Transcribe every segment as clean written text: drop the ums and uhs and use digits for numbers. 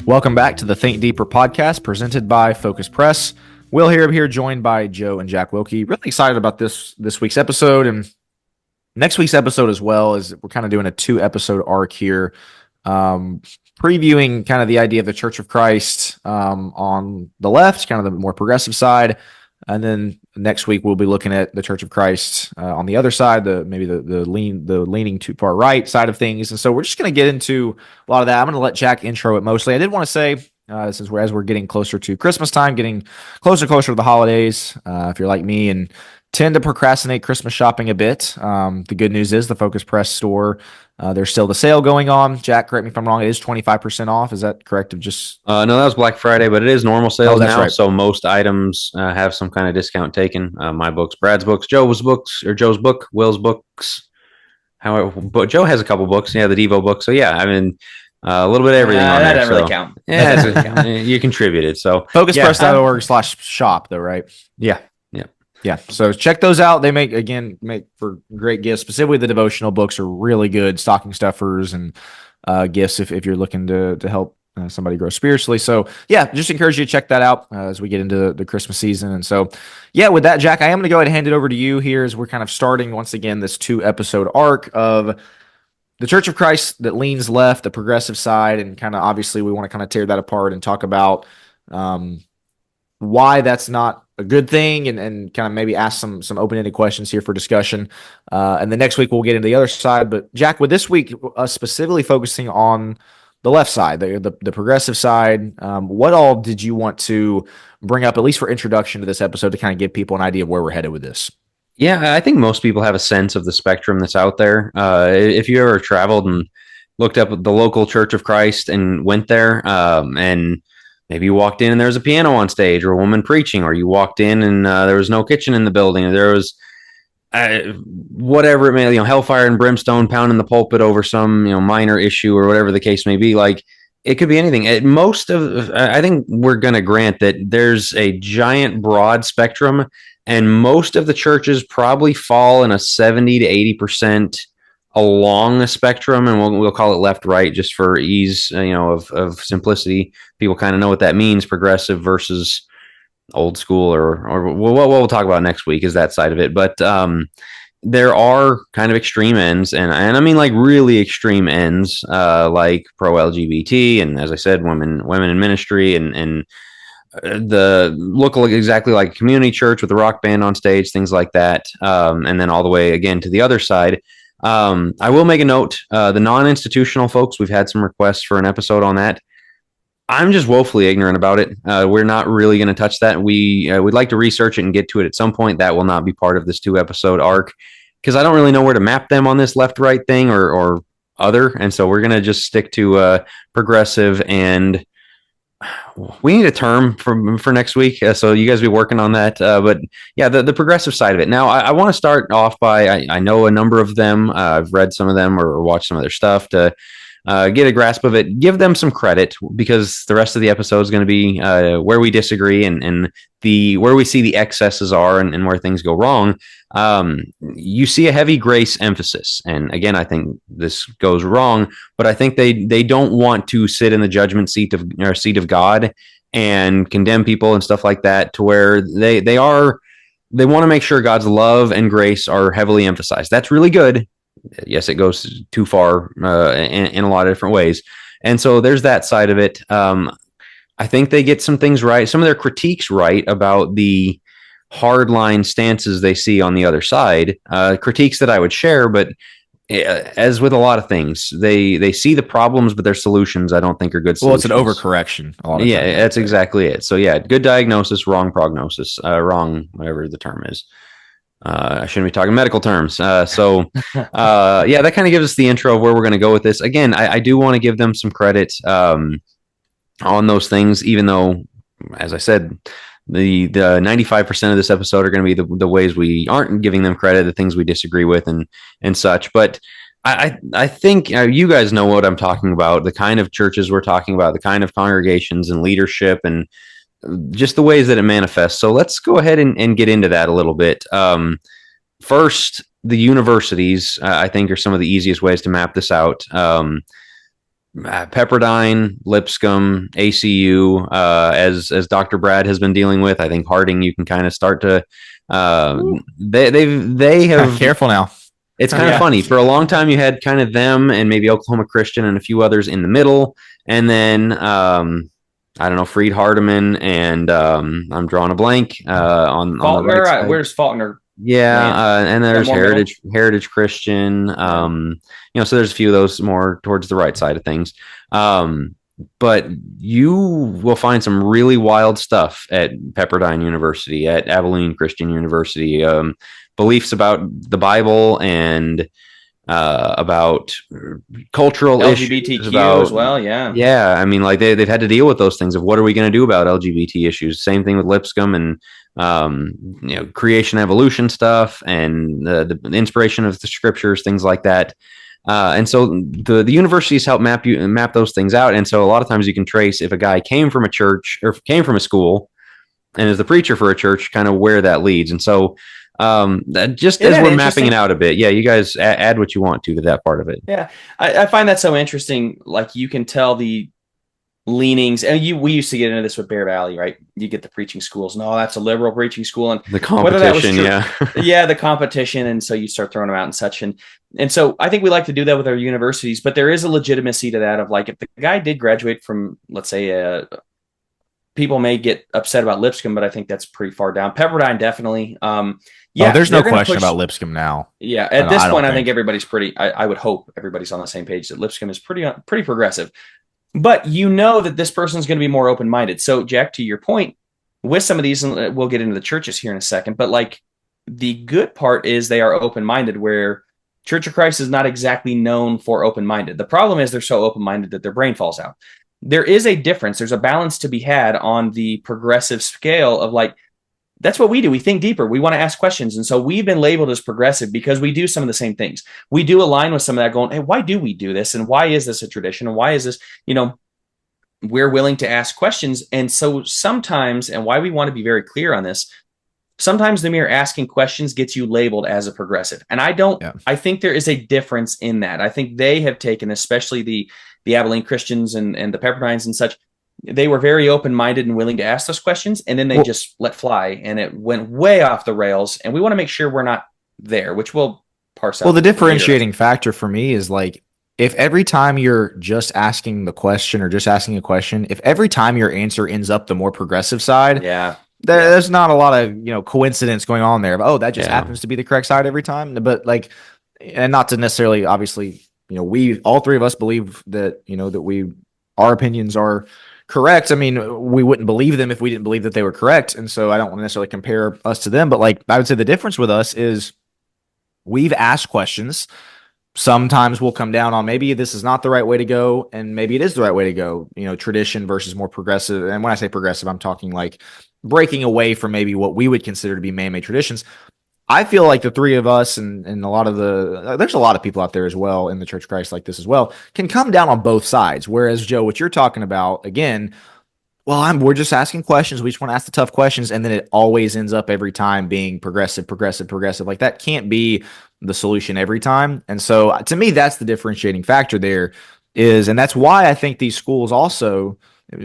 Welcome back to the Think Deeper podcast presented by Focus Press. Will Harrub here, joined by Joe and Jack Wilkie. Really excited about this week's episode and next week's episode as well. As we're kind of doing a 2-episode arc here, previewing kind of the idea of the Church of Christ on the left, kind of the more progressive side, and then next week we'll be looking at the Church of Christ on the other side, the leaning too far right side of things. And so we're just going to get into a lot of that. I'm going to let Jack intro it mostly. I did want to say, since we're getting closer to Christmas time, getting closer to the holidays, if you're like me and tend to procrastinate Christmas shopping a bit, the good news is the Focus Press store, there's still the sale going on. Jack, correct me if I'm wrong, it is 25% off. Is that correct? No, that was Black Friday, but it is normal sales now. Right. So most items have some kind of discount taken. My books, Brad's books, Joe's book, Will's books. But Joe has a couple books. Yeah, the Devo book. So yeah, I mean, a little bit of everything on there. That doesn't really count. Yeah, you contributed. So FocusPress.org/shop though, right? Yeah. So check those out. They make for great gifts. Specifically, the devotional books are really good stocking stuffers and gifts if you're looking to help somebody grow spiritually. So yeah, just encourage you to check that out as we get into the Christmas season. And so yeah, with that, Jack, I am going to go ahead and hand it over to you here as we're kind of starting once again this 2-episode arc of the Church of Christ that leans left, the progressive side, and kind of obviously we want to kind of tear that apart and talk about why that's not a good thing and kind of maybe ask some open-ended questions here for discussion. And the next week we'll get into the other side. But Jack, with this week specifically focusing on the left side, the progressive side, what all did you want to bring up, at least for introduction to this episode, to kind of give people an idea of where we're headed with this? Yeah, I think most people have a sense of the spectrum that's out there. If you ever traveled and looked up the local Church of Christ and went there, and maybe you walked in and there was a piano on stage or a woman preaching, or you walked in and there was no kitchen in the building, or there was whatever it may, hellfire and brimstone pounding the pulpit over some, minor issue or whatever the case may be. Like, it could be anything. I think we're going to grant that there's a giant broad spectrum, and most of the churches probably fall in a 70 to 80% along the spectrum, and we'll call it left right just for ease of simplicity. People kind of know what that means, progressive versus old school, or what we'll talk about next week is that side of it. But there are kind of extreme ends, and I mean like really extreme ends, like pro LGBT, and as I said, women in ministry, and the look exactly like a community church with a rock band on stage, things like that, and then all the way again to the other side. I will make a note, the non-institutional folks, we've had some requests for an episode on that. I'm just woefully ignorant about it. We're not really going to touch that. We'd like to research it and get to it at some point. That will not be part of this 2-episode arc, because I don't really know where to map them on this left-right thing or other. And so we're going to just stick to progressive, and we need a term for next week. So you guys be working on that. But yeah, the progressive side of it. Now, I want to start off by, I know a number of them. I've read some of them or watched some of their stuff to get a grasp of it. Give them some credit, because the rest of the episode is going to be where we disagree and where we see the excesses are and where things go wrong. You see a heavy grace emphasis, and again, I think this goes wrong, but I think they don't want to sit in the judgment seat of God and condemn people and stuff like that, to where they want to make sure God's love and grace are heavily emphasized. That's really good. Yes, it goes too far in a lot of different ways. And so there's that side of it. I think they get some things right, some of their critiques right about the hardline stances they see on the other side, critiques that I would share, but as with a lot of things, they see the problems, but their solutions I don't think are good solutions. Well, it's an overcorrection. Yeah, that's exactly it. So yeah, good diagnosis, wrong prognosis, wrong, whatever the term is. I shouldn't be talking medical terms. Yeah, that kind of gives us the intro of where we're going to go with this. Again, I do want to give them some credit on those things, even though, as I said, the 95% of this episode are going to be the ways we aren't giving them credit, the things we disagree with and such. But I think you guys know what I'm talking about, the kind of churches we're talking about, the kind of congregations and leadership and just the ways that it manifests. So let's go ahead and get into that a little bit. First, the universities, I think, are some of the easiest ways to map this out. Pepperdine, Lipscomb, ACU, as Dr. Brad has been dealing with. I think Harding, you can kind of start to. Uh, they have. Careful now. It's kind of Yeah. funny. For a long time, you had kind of them and maybe Oklahoma Christian and a few others in the middle, and then I don't know, Freed Hardeman and I'm drawing a blank on the right side. Where's Faulkner? Yeah, and there's Heritage Christian. So there's a few of those more towards the right side of things. But you will find some really wild stuff at Pepperdine University, at Abilene Christian University. Beliefs about the Bible and about cultural LGBTQ issues about, as well. Yeah. I mean, like they've had to deal with those things of what are we going to do about LGBT issues? Same thing with Lipscomb and creation evolution stuff and the inspiration of the scriptures, things like that. And so the universities help map those things out. And so a lot of times you can trace if a guy came from a church or came from a school and is the preacher for a church, kind of where that leads. And so just as we're mapping it out a bit, you guys add what you want to that part of it. Yeah, I find that so interesting. Like you can tell the leanings, and we used to get into this with Bear Valley, right? You get the preaching schools. No, that's a liberal preaching school, and the competition, the competition, and so you start throwing them out and such, and so I think we like to do that with our universities, but there is a legitimacy to that of like if the guy did graduate from, let's say, people may get upset about Lipscomb, but I think that's pretty far down. Pepperdine definitely. There's no question about Lipscomb now. Yeah, at this point, I think everybody's pretty. I would hope everybody's on the same page that Lipscomb is pretty progressive. But you know that this person's going to be more open-minded. So, Jack, to your point, with some of these, and we'll get into the churches here in a second, but like the good part is they are open-minded, where Church of Christ is not exactly known for open-minded. The problem is they're so open-minded that their brain falls out. There is a difference. There's a balance to be had on the progressive scale of like, that's what we do. We think deeper. We want to ask questions. And so we've been labeled as progressive because we do some of the same things. We do align with some of that going, hey, why do we do this? And why is this a tradition? And why is this, we're willing to ask questions. And so sometimes, and why we want to be very clear on this, sometimes the mere asking questions gets you labeled as a progressive. And I think there is a difference in that. I think they have taken, especially the Abilene Christians and the Pepperdines and such, they were very open-minded and willing to ask those questions, and then they just let fly, and it went way off the rails, and we want to make sure we're not there, which we'll parse out. Well, the differentiating factor for me is like, if every time you're just asking the question or just asking a question, if every time your answer ends up the more progressive side, there's not a lot of coincidence going on there. That just happens to be the correct side every time. But like, and not to necessarily, obviously, we all three of us believe that that our opinions are correct. I mean, we wouldn't believe them if we didn't believe that they were correct. And so I don't want to necessarily compare us to them, but like I would say the difference with us is we've asked questions. Sometimes we'll come down on maybe this is not the right way to go, and maybe it is the right way to go, tradition versus more progressive. And when I say progressive, I'm talking like breaking away from maybe what we would consider to be man-made traditions. I feel like the three of us and a lot of there's a lot of people out there as well in the Church of Christ like this as well, can come down on both sides. Whereas, Joe, what you're talking about, again, we're just asking questions. We just want to ask the tough questions. And then it always ends up every time being progressive. Like that can't be the solution every time. And so to me, that's the differentiating factor there is, and that's why I think these schools also,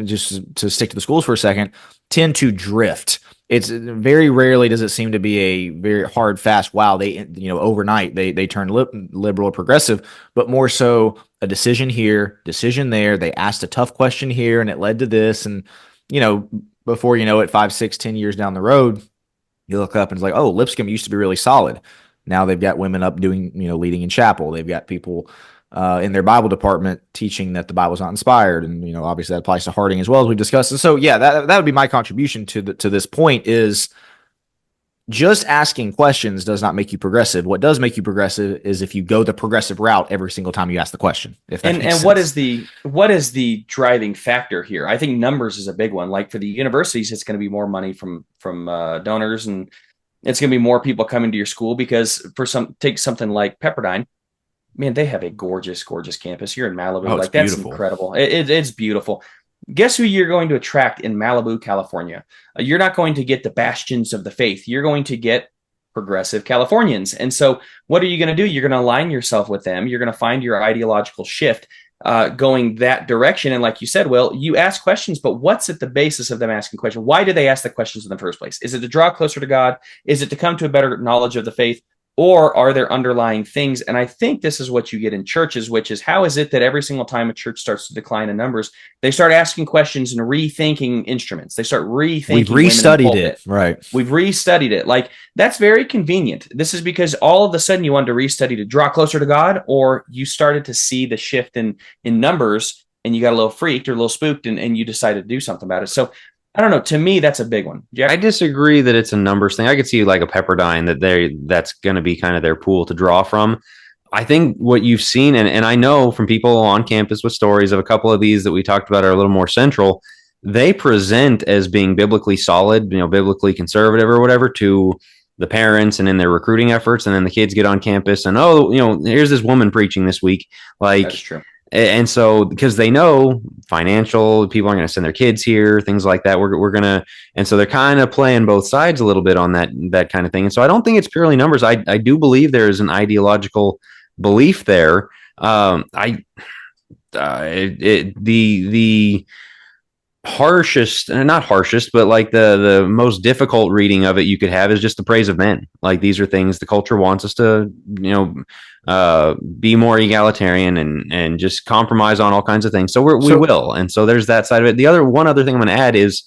just to stick to the schools for a second, tend to drift. It's very rarely does it seem to be a very hard, fast, wow, they, overnight they turn liberal or progressive, but more so a decision here, decision there. They asked a tough question here and it led to this. And, before you know it, 5, 6, 10 years down the road, you look up and it's like, oh, Lipscomb used to be really solid. Now they've got women up doing, leading in chapel. They've got people in their Bible department teaching that the Bible's not inspired. And, obviously that applies to Harding as well, as we've discussed. And so, that would be my contribution to this point is just asking questions does not make you progressive. What does make you progressive is if you go the progressive route every single time you ask the question. And what is the driving factor here? I think numbers is a big one. Like for the universities, it's going to be more money from donors, and it's going to be more people coming to your school because take something like Pepperdine. Man, they have a gorgeous, gorgeous campus. You're in Malibu. That's beautiful. Incredible. It's beautiful. Guess who you're going to attract in Malibu, California? You're not going to get the bastions of the faith. You're going to get progressive Californians. And so what are you going to do? You're going to align yourself with them. You're going to find your ideological shift. going that direction. And like you said, Will, you ask questions, but what's at the basis of them asking questions? Why do they ask the questions in the first place? Is it to draw closer to God? Is it to come to a better knowledge of the faith? Or are there underlying things? And I think this is what you get in churches, which is how is it that every single time a church starts to decline in numbers, they start asking questions and rethinking instruments. They start rethinking. We've restudied it, right? We've restudied it. Like, that's very convenient. This is because all of a sudden you wanted to restudy to draw closer to God, or you started to see the shift in numbers and you got a little freaked or a little spooked and you decided to do something about it. So I don't know. To me, that's a big one. Jack? I disagree that it's a numbers thing. I could see like a Pepperdine that's going to be kind of their pool to draw from. I think what you've seen, and I know from people on campus with stories of a couple of these that we talked about are a little more central, they present as being biblically solid, biblically conservative or whatever to the parents and in their recruiting efforts. And then the kids get on campus and, here's this woman preaching this week. Like, that's true. And so, because they know financial, people aren't going to send their kids here, things like that. We're going to, and so they're kind of playing both sides a little bit on that kind of thing. And so I don't think it's purely numbers. I do believe there is an ideological belief there. The harshest, not harshest, but like the most difficult reading of it you could have is just the praise of men. Like, these are things the culture wants us to, be more egalitarian and just compromise on all kinds of things. So we will. And so there's that side of it. One other thing I'm going to add is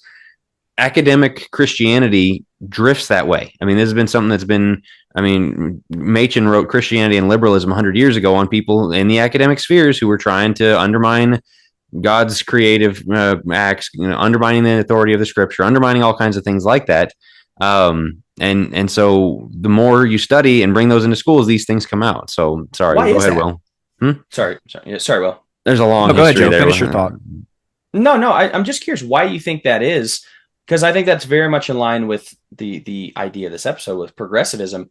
academic Christianity drifts that way. I mean, this has been something that's been, Machen wrote Christianity and Liberalism 100 years ago on people in the academic spheres who were trying to undermine God's creative acts, undermining the authority of the scripture, undermining all kinds of things like that. And so the more you study and bring those into schools, these things come out. So sorry, go ahead, Will. Sorry, Will. There's a long go ahead, history Joe. there. Finish your thought. No, I'm just curious why you think that is, because I think that's very much in line with the idea of this episode with progressivism.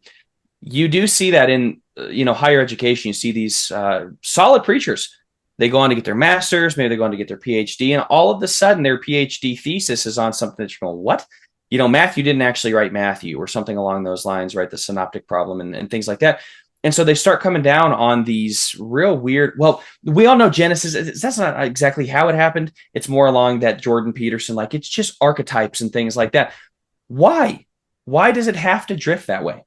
You do see that in higher education. You see these solid preachers. They go on to get their master's, maybe they go on to get their PhD, and all of a sudden their PhD thesis is on something that you're going, what? Matthew didn't actually write Matthew or something along those lines, right? The synoptic problem and things like that. And so they start coming down on these real weird, well, we all know Genesis, that's not exactly how it happened. It's more along that Jordan Peterson, like it's just archetypes and things like that. Why? Why does it have to drift that way?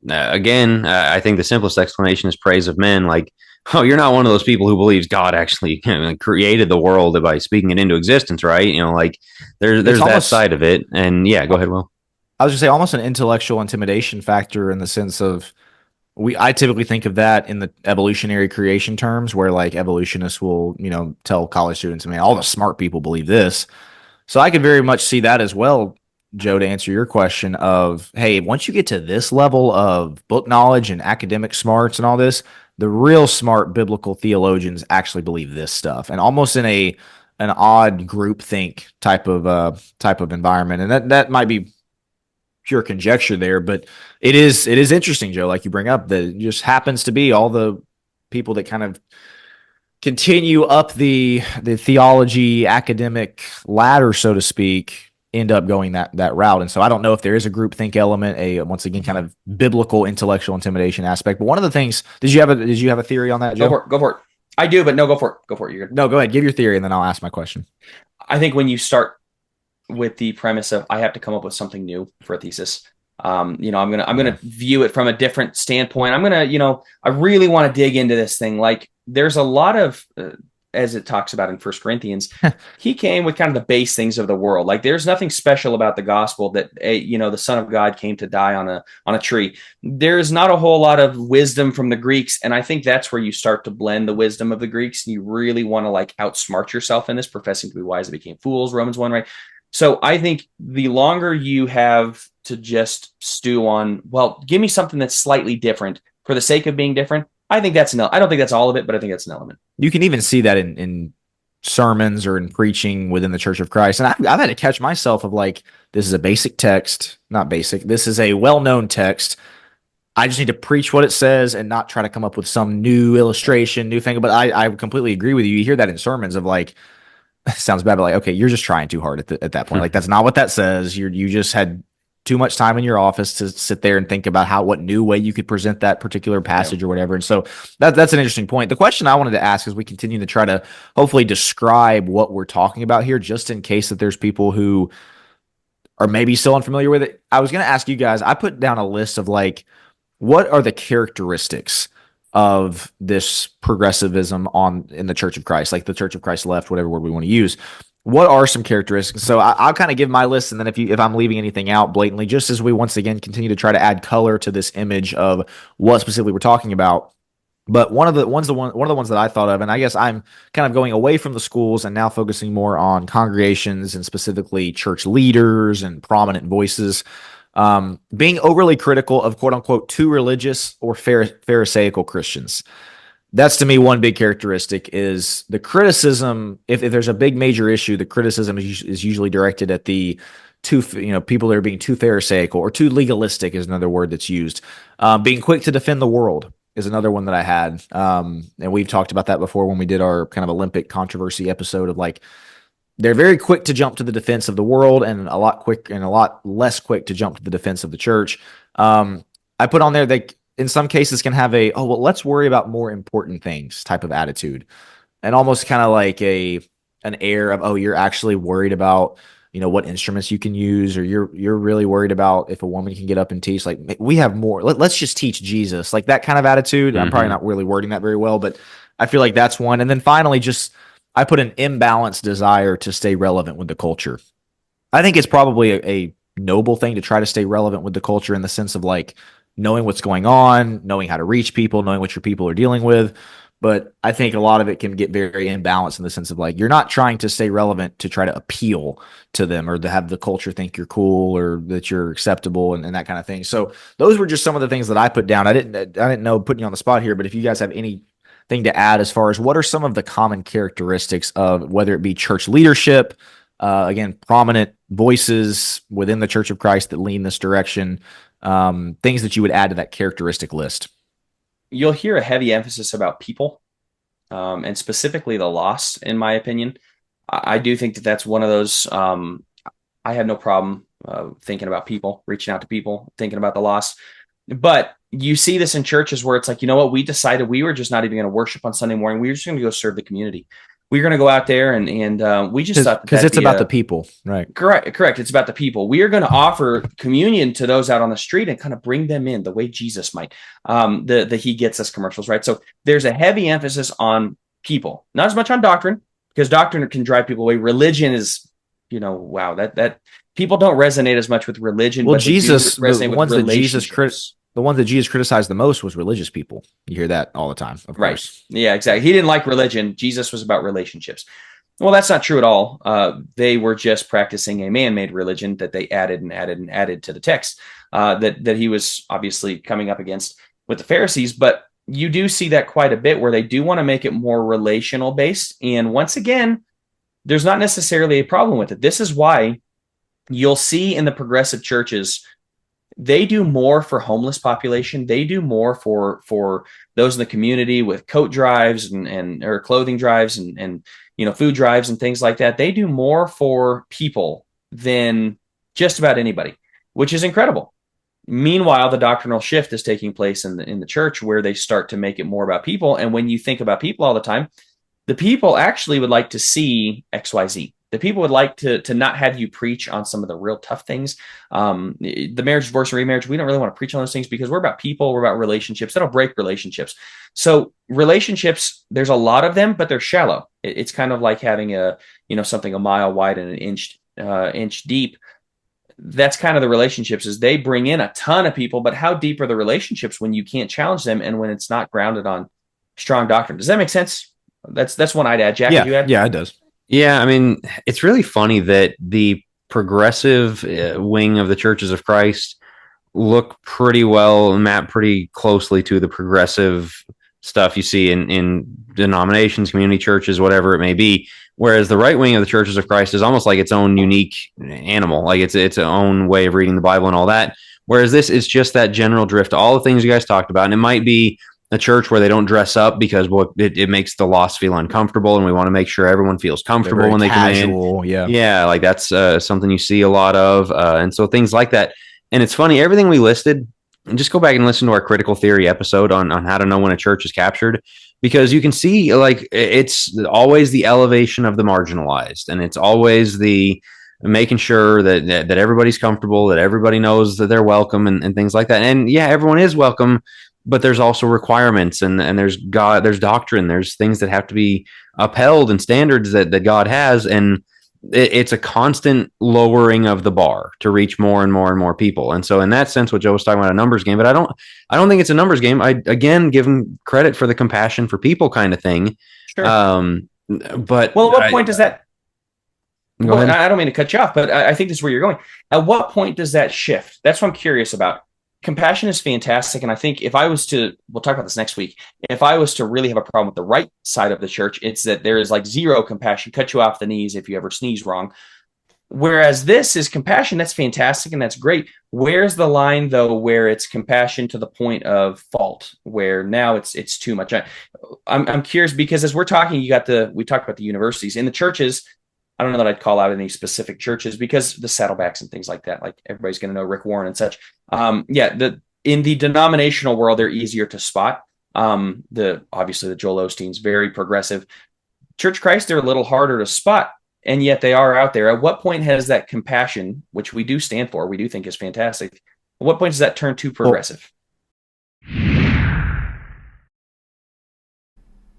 Again, I think the simplest explanation is praise of men. Like, oh, you're not one of those people who believes God actually created the world by speaking it into existence, right? Like there's that almost, side of it. And yeah, go ahead, Will. I was going to say almost an intellectual intimidation factor in the sense of I typically think of that in the evolutionary creation terms, where like evolutionists will, tell college students, all the smart people believe this. So I could very much see that as well, Joe, to answer your question of, hey, once you get to this level of book knowledge and academic smarts and all this, the real smart biblical theologians actually believe this stuff, and almost in an odd groupthink type of environment. And that might be pure conjecture there, but it is interesting, Joe, like you bring up, that it just happens to be all the people that kind of continue up the theology academic ladder, so to speak, end up going that route. And so I don't know if there is a groupthink element, once again kind of biblical intellectual intimidation aspect. But one of the things, did you have a theory on that, Joe? Go for it. I do, but no, go for it. You're good. No, go ahead. Give your theory, and then I'll ask my question. I think when you start with the premise of I have to come up with something new for a thesis, I'm gonna view it from a different standpoint. I'm gonna, I really want to dig into this thing. Like, there's a lot of as it talks about in 1 Corinthians, he came with kind of the base things of the world. Like, there's nothing special about the gospel that, the Son of God came to die on a tree. There's not a whole lot of wisdom from the Greeks. And I think that's where you start to blend the wisdom of the Greeks. And you really want to like outsmart yourself in this, professing to be wise, they became fools, Romans 1, right? So I think the longer you have to just stew on, well, give me something that's slightly different for the sake of being different, I think that's I don't think that's all of it, but I think that's an element. You can even see that in sermons or in preaching within the Church of Christ. And I've had to catch myself of like, this is a basic text, not basic. This is a well-known text. I just need to preach what it says and not try to come up with some new illustration, new thing. But I completely agree with you. You hear that in sermons of like, sounds bad, but like, okay, you're just trying too hard at that point. Like, that's not what that says. You just had too much time in your office to sit there and think about what new way you could present that particular passage or whatever. And so that's an interesting point. The question I wanted to ask as we continue to try to hopefully describe what we're talking about here, just in case that there's people who are maybe still unfamiliar with it. I was going to ask you guys, I put down a list of like, what are the characteristics of this progressivism in the Church of Christ, like the Church of Christ left, whatever word we want to use. What are some characteristics? So I'll kind of give my list, and then if I'm leaving anything out blatantly, just as we once again continue to try to add color to this image of what specifically we're talking about. But one of the ones that I thought of, and I guess I'm kind of going away from the schools and now focusing more on congregations and specifically church leaders and prominent voices. Being overly critical of quote unquote too religious or Pharisaical Christians. That's to me one big characteristic is the criticism. If there's a big major issue, the criticism is usually directed at the people that are being too Pharisaical or too legalistic is another word that's used. Being quick to defend the world is another one that I had. And we've talked about that before when we did our kind of Olympic controversy episode of like, they're very quick to jump to the defense of the world and a lot less quick to jump to the defense of the church. I put on there they in some cases can have let's worry about more important things type of attitude, and almost kind of like an air of, you're actually worried about, what instruments you can use, or you're really worried about if a woman can get up and teach. Like, we have more. Let's just teach Jesus, like that kind of attitude. I'm probably not really wording that very well, but I feel like that's one. And then finally, I put an imbalanced desire to stay relevant with the culture. I think it's probably a noble thing to try to stay relevant with the culture in the sense of like knowing what's going on, knowing how to reach people, knowing what your people are dealing with. But I think a lot of it can get very imbalanced in the sense of like, you're not trying to stay relevant to try to appeal to them or to have the culture think you're cool or that you're acceptable and that kind of thing. So those were just some of the things that I put down. I didn't know putting you on the spot here, but if you guys have anything to add as far as what are some of the common characteristics of whether it be church leadership, again, prominent voices within the Church of Christ that lean this direction, things that you would add to that characteristic list. You'll hear a heavy emphasis about people, and specifically the lost, in my opinion. I do think that that's one of those, I have no problem thinking about people, reaching out to people, thinking about the lost. But you see this in churches where it's like, you know what, we decided we were just not even going to worship on Sunday morning. We were just going to go serve the community. We're going to go out there and we just thought because it's about the people, right? Correct. It's about the people. We are going to offer communion to those out on the street and kind of bring them in the way Jesus might. The He Gets Us commercials, right? So there's a heavy emphasis on people, not as much on doctrine, because doctrine can drive people away. Religion is, wow, that people don't resonate as much with religion. Well, but the ones that Jesus criticized the most was religious people. You hear that all the time, of course. Yeah, exactly. He didn't like religion. Jesus was about relationships. Well, that's not true at all. They were just practicing a man-made religion that they added to the text that he was obviously coming up against with the Pharisees. But you do see that quite a bit where they do want to make it more relational based. And once again, there's not necessarily a problem with it. This is why you'll see in the progressive churches, they do more for homeless population. They do more for those in the community with coat drives or clothing drives and food drives and things like that. They do more for people than just about anybody, which is incredible. Meanwhile, the doctrinal shift is taking place in the church where they start to make it more about people. And when you think about people all the time, the people actually would like to see XYZ. The people would like to not have you preach on some of the real tough things. The marriage, divorce, and remarriage, we don't really want to preach on those things because we're about people, we're about relationships. That'll break relationships. So relationships, there's a lot of them, but they're shallow. It's kind of like having something a mile wide and an inch deep. That's kind of the relationships, is they bring in a ton of people, but how deep are the relationships when you can't challenge them and when it's not grounded on strong doctrine? Does that make sense? That's one I'd add. Jack, yeah, you add? Yeah, it does. Yeah, I mean, it's really funny that the progressive wing of the Churches of Christ look pretty well, map pretty closely to the progressive stuff you see in denominations, community churches, whatever it may be. Whereas the right wing of the Churches of Christ is almost like its own unique animal, like it's own way of reading the Bible and all that. Whereas this is just that general drift, all the things you guys talked about. And it might be a church where they don't dress up because it makes the lost feel uncomfortable, and we want to make sure everyone feels comfortable when they come in. Yeah, like that's something you see a lot of, and so things like that. And it's funny, everything we listed, and just go back and listen to our critical theory episode on how to know when a church is captured, because you can see like it's always the elevation of the marginalized, and it's always the making sure that everybody's comfortable, that everybody knows that they're welcome, and things like that. And yeah, everyone is welcome, but there's also requirements, and there's there's doctrine, there's things that have to be upheld, and standards that God has, and it's a constant lowering of the bar to reach more and more and more people. And so in that sense, what Joe was talking about, a numbers game, but I don't think it's a numbers game. I, again, give him credit for the compassion for people kind of thing. Sure. But well, at what point does that, go ahead. I don't mean to cut you off, but I think this is where you're going. At what point does that shift? That's what I'm curious about. Compassion is fantastic. And I think if I was to, we'll talk about this next week, if I was to really have a problem with the right side of the church, it's that there is like zero compassion, cut you off the knees if you ever sneeze wrong. Whereas this is compassion, that's fantastic and that's great. Where's the line though, where it's compassion to the point of fault, where now it's too much? I'm curious, because as we're talking, we talked about the universities. In the churches, I don't know that I'd call out any specific churches, because the Saddlebacks and things like that, like everybody's going to know Rick Warren and such. In the denominational world, they're easier to spot. Obviously the Joel Osteen's very progressive. Church Christ, they're a little harder to spot, and yet they are out there. At what point has that compassion, which we do stand for, we do think is fantastic, at what point does that turn too progressive?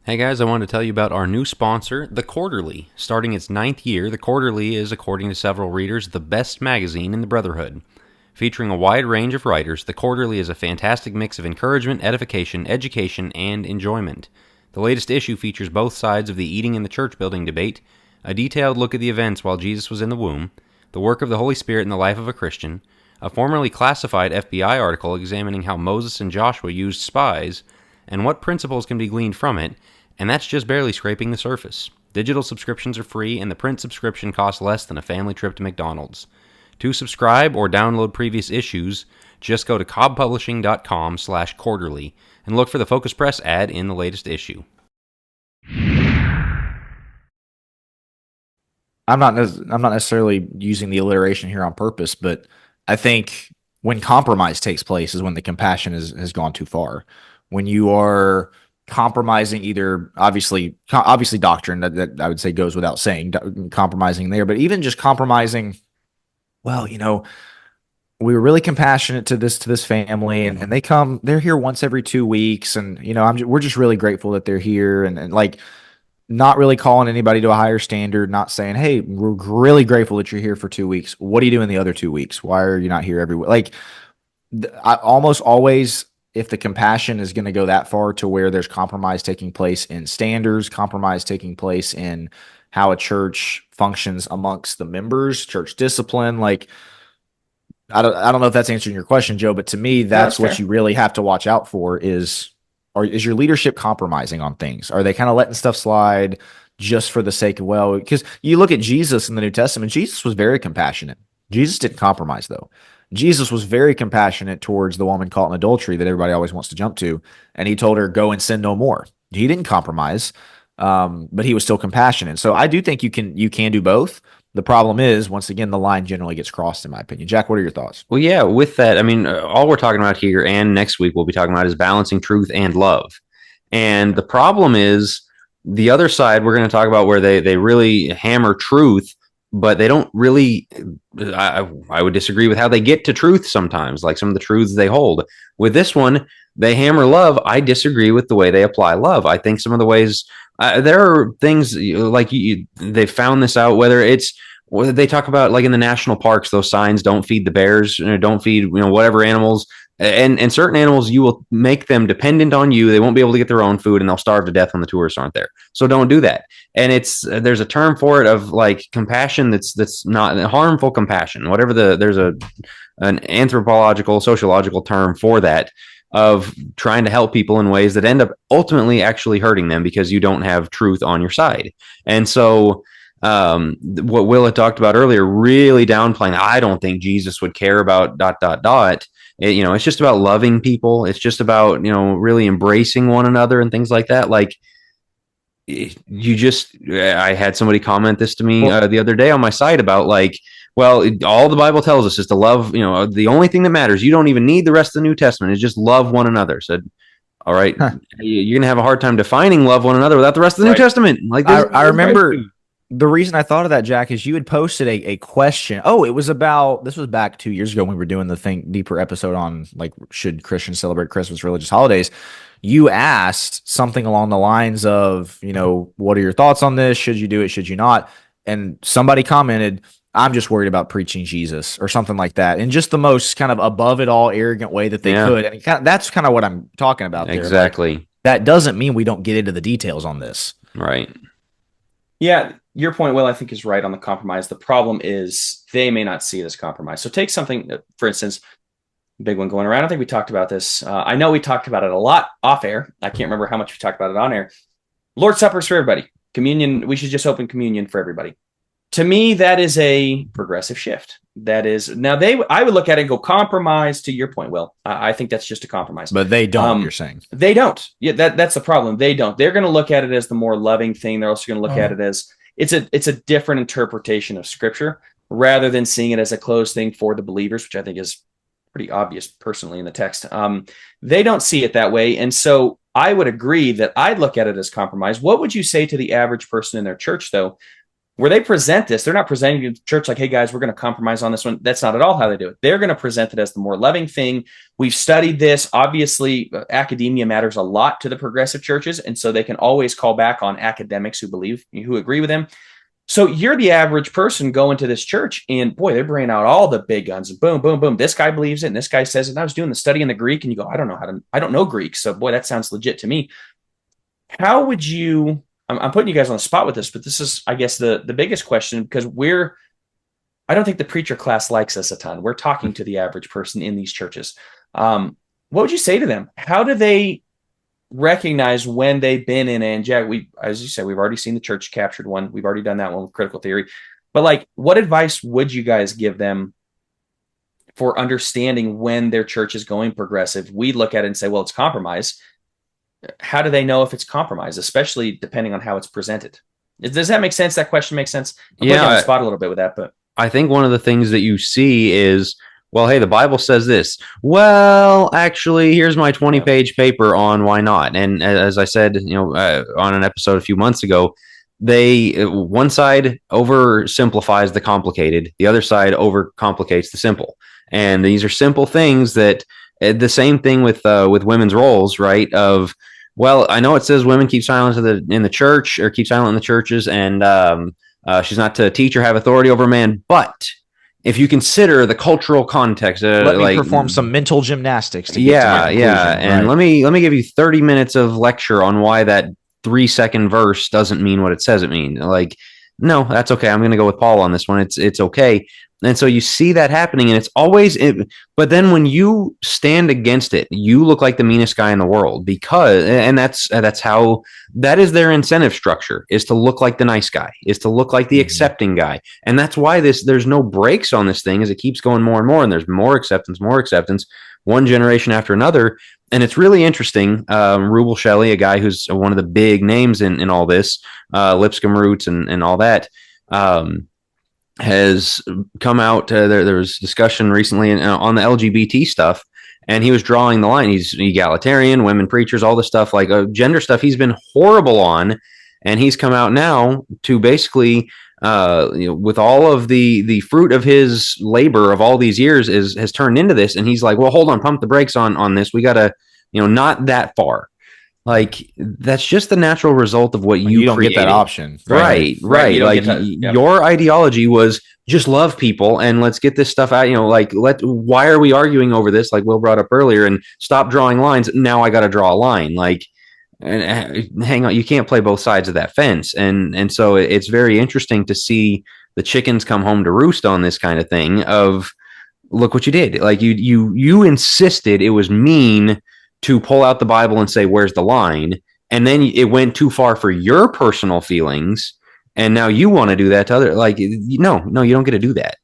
Hey guys, I wanted to tell you about our new sponsor, The Quarterly. Starting its 9th year, The Quarterly is, according to several readers, the best magazine in the Brotherhood. Featuring a wide range of writers, The Quarterly is a fantastic mix of encouragement, edification, education, and enjoyment. The latest issue features both sides of the eating in the church building debate, a detailed look at the events while Jesus was in the womb, the work of the Holy Spirit in the life of a Christian, a formerly classified FBI article examining how Moses and Joshua used spies, and what principles can be gleaned from it, and that's just barely scraping the surface. Digital subscriptions are free, and the print subscription costs less than a family trip to McDonald's. To subscribe or download previous issues, just go to cobbpublishing.com/quarterly and look for the Focus Press ad in the latest issue. I'm not necessarily using the alliteration here on purpose, but I think when compromise takes place is when the compassion has gone too far. When you are compromising either obviously doctrine that I would say goes without saying, compromising there, but even just compromising, well, we were really compassionate to this family, and they're here once every 2 weeks, and we're just really grateful that they're here, and like not really calling anybody to a higher standard, not saying, hey, we're really grateful that you're here for 2 weeks. What are you doing the other 2 weeks? Why are you not here every week? Like, I almost always, if the compassion is going to go that far to where there's compromise taking place in standards, compromise taking place in how a church functions amongst the members, church discipline, like I don't know if that's answering your question, Joe, but to me, that's what you really have to watch out for is your leadership compromising on things? Are they kind of letting stuff slide just for the sake of, well, because you look at Jesus in the New Testament, Jesus was very compassionate. Jesus didn't compromise though. Jesus was very compassionate towards the woman caught in adultery that everybody always wants to jump to. And he told her, go and sin no more. He didn't compromise, but he was still compassionate. So I do think you can do both. The problem is, once again, the line generally gets crossed, in my opinion. Jack, what are your thoughts? Well, yeah, with that, I mean, all we're talking about here and next week we'll be talking about is balancing truth and love. And the problem is the other side we're going to talk about where they really hammer truth, but they don't really, I would disagree with how they get to truth sometimes, like some of the truths they hold. With this one, they hammer love. I disagree with the way they apply love. I think some of the ways, there are things like they found this out, whether they talk about like in the national parks, those signs, don't feed the bears, don't feed, whatever animals. And certain animals, you will make them dependent on you. They won't be able to get their own food and they'll starve to death when the tourists aren't there. So don't do that. And there's a term for it of like compassion that's not harmful compassion, whatever there's an anthropological, sociological term for that, of trying to help people in ways that end up ultimately actually hurting them because you don't have truth on your side. And so what Will had talked about earlier, really downplaying, I don't think Jesus would care about ... It's just about loving people. It's just about, really embracing one another and things like that. Like I had somebody comment this to me the other day on my site about like, Well, all the Bible tells us is to love, the only thing that matters. You don't even need the rest of the New Testament. Is just love one another. So, all right, Huh. you're going to have a hard time defining love one another without the rest of the New Testament. Like I remember the reason I thought of that, Jack, is you had posted a question. Oh, it was about, this was back 2 years ago when we were doing the Think Deeper episode on like, should Christians celebrate Christmas, religious holidays? You asked something along the lines of, what are your thoughts on this? Should you do it? Should you not? And somebody commented, I'm just worried about preaching Jesus or something like that, in just the most kind of above it all arrogant way that they could. And that's kind of what I'm talking about there. Exactly. Like, that doesn't mean we don't get into the details on this. Right. Yeah, your point, Will, I think is right on the compromise. The problem is they may not see it as compromise. So take something, for instance, big one going around. I think we talked about this. I know we talked about it a lot off air. I can't remember how much we talked about it on air. Lord's Supper is for everybody. Communion, we should just open communion for everybody. To me, that is a progressive shift. That is, now I would look at it and go compromise, to your point, Will. I think that's just a compromise. But they don't, you're saying. They don't. Yeah, that's the problem. They don't. They're going to look at it as the more loving thing. They're also going to look at it as it's a different interpretation of Scripture, rather than seeing it as a closed thing for the believers, which I think is pretty obvious personally in the text. They don't see it that way. And so I would agree that I'd look at it as compromise. What would you say to the average person in their church, though, where they present this? They're not presenting to the church like, hey, guys, we're going to compromise on this one. That's not at all how they do it. They're going to present it as the more loving thing. We've studied this. Obviously, academia matters a lot to the progressive churches, and so they can always call back on academics who agree with them. So you're the average person going to this church, and boy, they're bringing out all the big guns, and boom, boom, boom. This guy believes it, and this guy says it. And I was doing the study in the Greek, and you go, I don't know Greek. So boy, that sounds legit to me. How would you, I'm putting you guys on the spot with this, but this is, I guess, the biggest question, because I don't think the preacher class likes us a ton. We're talking to the average person in these churches. What would you say to them? How do they recognize when they've been in, and Jack, as you said, we've already seen the church captured one. We've already done that one with critical theory. But like, what advice would you guys give them for understanding when their church is going progressive? We look at it and say, well, it's compromise. How do they know if it's compromise, especially depending on how it's presented? Does that make sense? That question makes sense? I'm putting you on the spot a little bit with that, but I think one of the things that you see is, well, hey, the Bible says this. Well, actually, here's my 20-page paper on why not. And as I said, on an episode a few months ago, one side oversimplifies the complicated, the other side overcomplicates the simple. And these are simple things that the same thing with women's roles, right? Of, well, I know it says women keep silent in the church, or keep silent in the churches, and she's not to teach or have authority over a man, but if you consider the cultural context, let me perform some mental gymnastics to get to my conclusion. And let me give you 30 minutes of lecture on why that 3-second verse doesn't mean what it says it means. Like, no, that's okay. I'm going to go with Paul on this one. It's okay. And so you see that happening, and it's always but then when you stand against it, you look like the meanest guy in the world, and that's how, that is their incentive structure, is to look like the nice guy, is to look like the accepting guy. And that's why there's no brakes on this thing, as it keeps going more and more, and there's more acceptance, one generation after another. And it's really interesting. Rubel Shelley, a guy who's one of the big names in all this, Lipscomb Roots and all that, has come out. There was discussion recently on the LGBT stuff, and he was drawing the line. He's egalitarian, women preachers, all this stuff, like gender stuff he's been horrible on, and he's come out now to basically, with all of the fruit of his labor of all these years has turned into this, and he's like, well, hold on, pump the brakes on this. We gotta, not that far. Like, that's just the natural result of what you don't created. Get that option. Right. Like, your ideology was just love people and let's get this stuff out. Why are we arguing over this? Like Will brought up earlier, and stop drawing lines. Now I got to draw a line. Like, and hang on, you can't play both sides of that fence. And so it's very interesting to see the chickens come home to roost on this kind of thing of, look what you did. Like, you insisted it was mean to pull out the Bible and say, where's the line? And then it went too far for your personal feelings. And now you want to do that to other, like, no, you don't get to do that.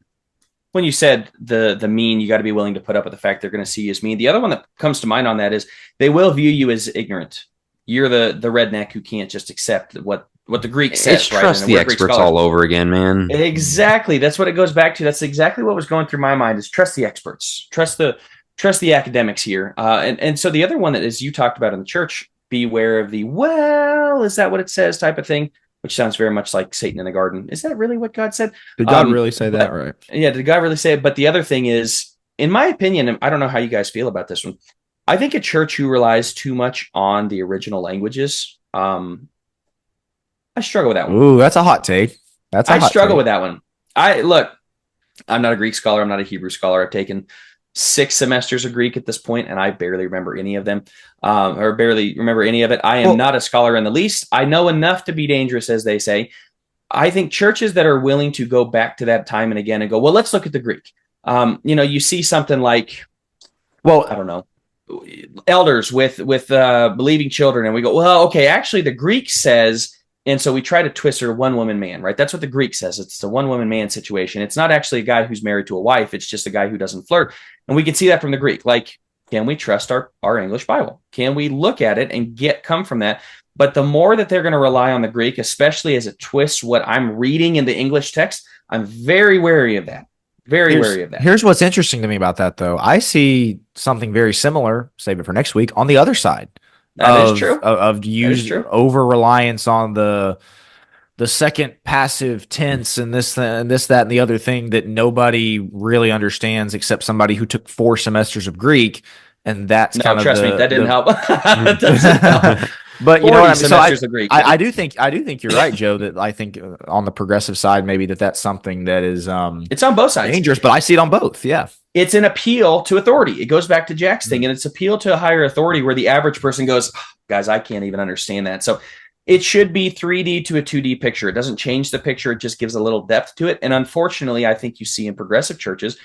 When you said the mean, you got to be willing to put up with the fact they're going to see you as mean. The other one that comes to mind on that is they will view you as ignorant. You're the redneck who can't just accept what what the Greek says, It's right? trust And the we're Greek experts scholars. all over again, man. Exactly. That's what it goes back to. That's exactly what was going through my mind is trust the experts, trust the academics here. And so the other one that is you talked about in the church, beware of the, well, is that what it says type of thing, which sounds very much like Satan in the garden. Is that really what God said? Did God really say that? Right. Yeah. Did God really say it? But the other thing is, in my opinion, and I don't know how you guys feel about this one. I think a church who relies too much on the original languages, I struggle with that one. Ooh, that's a hot take. I struggle with that one. I'm not a Greek scholar. I'm not a Hebrew scholar. I've taken 6 semesters of Greek at this point, and I barely remember any of them, or barely remember any of it. I am not a scholar in the least. I know enough to be dangerous, as they say. I think churches that are willing to go back to that time and again and go, well, let's look at the Greek. You see something like, well, I don't know, elders with believing children, and we go, well, okay, actually, the Greek says. And so we try to twist her one woman man, right? That's what the Greek says. It's a one woman man situation. It's not actually a guy who's married to a wife. It's just a guy who doesn't flirt. And we can see that from the Greek. Like, can we trust our English Bible? Can we look at it and come from that? But the more that they're going to rely on the Greek, especially as it twists what I'm reading in the English text, I'm very wary of that. Very wary of that. Here's what's interesting to me about that, though. I see something very similar, save it for next week, on the other side. That is true. Of over reliance on the second passive tense and this, that, and the other thing that nobody really understands except somebody who took 4 semesters of Greek, and that's trust me, that didn't help. That doesn't help. But you know what I mean. So Greek, I do think you're right, Joe. That I think on the progressive side, maybe that's something that is it's on both sides dangerous, but I see it on both. Yeah. It's an appeal to authority. It goes back to Jack's thing, and it's appeal to a higher authority where the average person goes, oh, guys, I can't even understand that. So it should be 3D to a 2D picture. It doesn't change the picture. It just gives a little depth to it. And unfortunately, I think you see in progressive churches,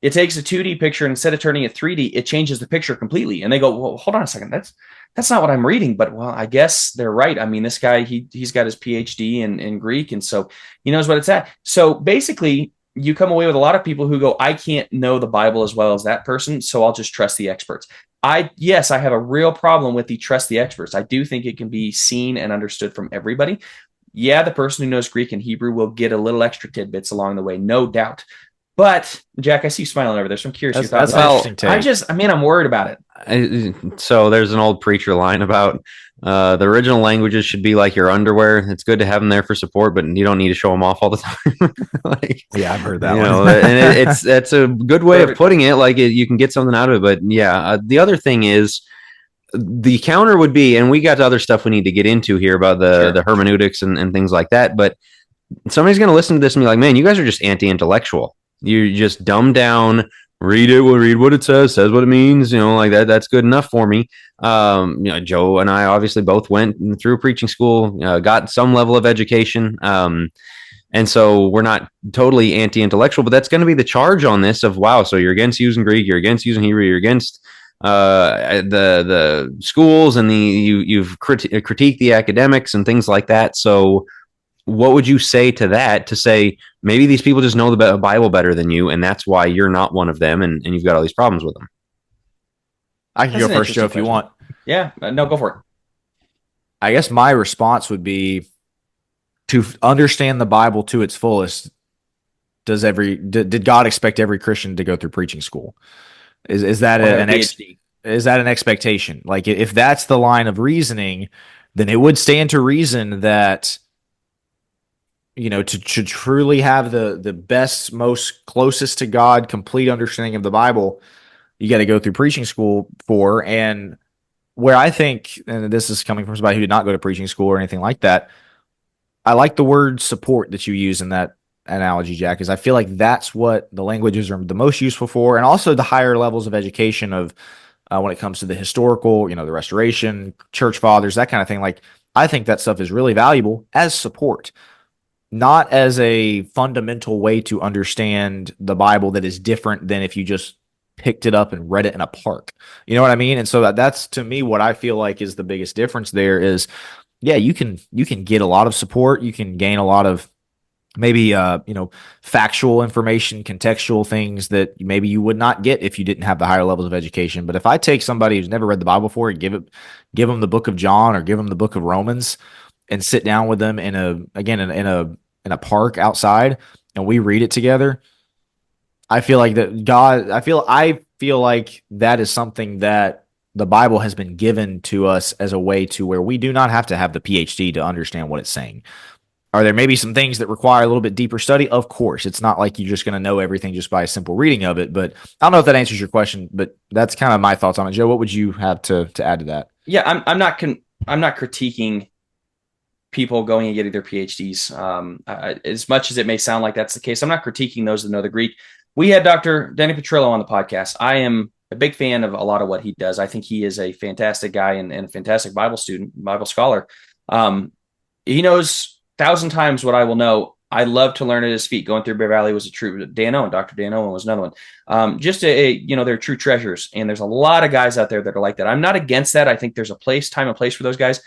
it takes a 2D picture, and instead of turning it 3D, it changes the picture completely. And they go, well, hold on a second. That's not what I'm reading, but well, I guess they're right. I mean, this guy, he's got his PhD in Greek, and so he knows what it's at. So basically, you come away with a lot of people who go, I can't know the Bible as well as that person, so I'll just trust the experts. I have a real problem with the trust the experts. I do think it can be seen and understood from everybody. Yeah, the person who knows Greek and Hebrew will get a little extra tidbits along the way, no doubt. But Jack, I see you smiling over there, so I'm curious your thoughts. I'm worried about it. So there's an old preacher line about the original languages should be like your underwear. It's good to have them there for support, but you don't need to show them off all the time. Yeah, I've heard that one. And it's a good way of putting it. Like you can get something out of it. But yeah, the other thing is the counter would be, and we got other stuff we need to get into here about the hermeneutics and things like that. But somebody's going to listen to this and be like, man, you guys are just anti-intellectual. You just dumb down, read what it says what it means, like that. That's good enough for me. Joe and I obviously both went through preaching school, got some level of education. And so we're not totally anti-intellectual, but that's going to be the charge on this of, wow, so you're against using Greek, you're against using Hebrew, you're against the schools, and you've critiqued the academics and things like that. So what would you say to that, to say maybe these people just know the Bible better than you, and that's why you're not one of them, and you've got all these problems with them? I can go first, Joe, if you want. Yeah, no, go for it. I guess my response would be to understand the Bible to its fullest. Did God expect every Christian to go through preaching school? Is that an expectation? Like, if that's the line of reasoning, then it would stand to reason that, to truly have the best, most closest to God, complete understanding of the Bible, you got to go through preaching school for. And where I think, and this is coming from somebody who did not go to preaching school or anything like that, I like the word support that you use in that analogy, Jack, is I feel like that's what the languages are the most useful for. And also the higher levels of education of when it comes to the historical, the Restoration, church fathers, that kind of thing. Like, I think that stuff is really valuable as support, not as a fundamental way to understand the Bible that is different than if you just picked it up and read it in a park. You know what I mean? And so that's to me what I feel like is the biggest difference there is, yeah, you can get a lot of support. You can gain a lot of maybe factual information, contextual things that maybe you would not get if you didn't have the higher levels of education. But if I take somebody who's never read the Bible before and give them the book of John or give them the book of Romans, and sit down with them in a park outside and we read it together, I feel like I feel like that is something that the Bible has been given to us as a way to where we do not have to have the PhD to understand what it's saying. Are there maybe some things that require a little bit deeper study? Of course. It's not like you're just going to know everything just by a simple reading of it. But I don't know if that answers your question, but that's kind of my thoughts on it. Joe, what would you have to add to that? Yeah, I'm not critiquing people going and getting their PhDs. As much as it may sound like that's the case, I'm not critiquing those that know the Greek. We had Dr. Danny Petrillo on the podcast. I am a big fan of a lot of what he does. I think he is a fantastic guy and a fantastic Bible student, Bible scholar. He knows 1,000 times what I will know. I love to learn at his feet. Going through Bear Valley was a true Dan Owen. Dr. Dan Owen was another one. They're true treasures. And there's a lot of guys out there that are like that. I'm not against that. I think there's a time and place for those guys.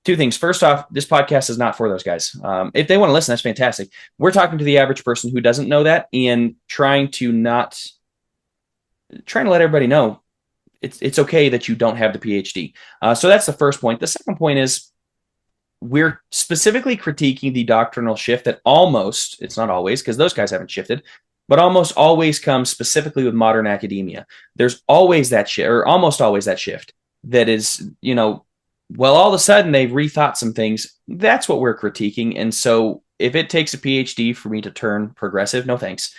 Two things. First off, this podcast is not for those guys. If they want to listen, that's fantastic. We're talking to the average person who doesn't know that and trying to let everybody know it's okay that you don't have the PhD. So that's the first point. The second point is we're specifically critiquing the doctrinal shift that almost, it's not always because those guys haven't shifted, but almost always comes specifically with modern academia. There's always that shift, or almost always that shift that is, well, all of a sudden they've rethought some things. That's what we're critiquing. And so if it takes a PhD for me to turn progressive, no thanks.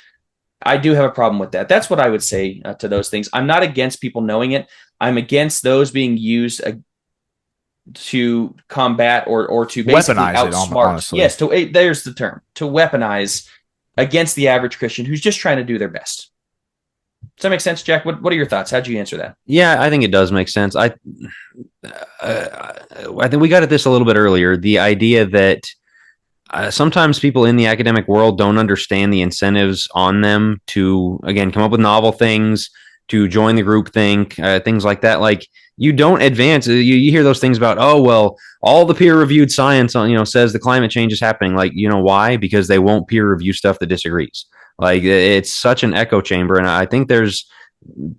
I do have a problem with that. That's what I would say to those things. I'm not against people knowing it. I'm against those being used to combat or to basically Weaponize outsmart. honestly. Yes, there's the term, to weaponize against the average Christian who's just trying to do their best. Does that make sense, Jack? What are your thoughts? How'd you answer that? Yeah, I think it does make sense. I think we got at this a little bit earlier. The idea that sometimes people in the academic world don't understand the incentives on them to, again, come up with novel things, to join the group think, things like that. Like, you don't advance. You hear those things about, oh, well, all the peer-reviewed science says the climate change is happening. Like, why? Because they won't peer review stuff that disagrees. Like, it's such an echo chamber. And I think there's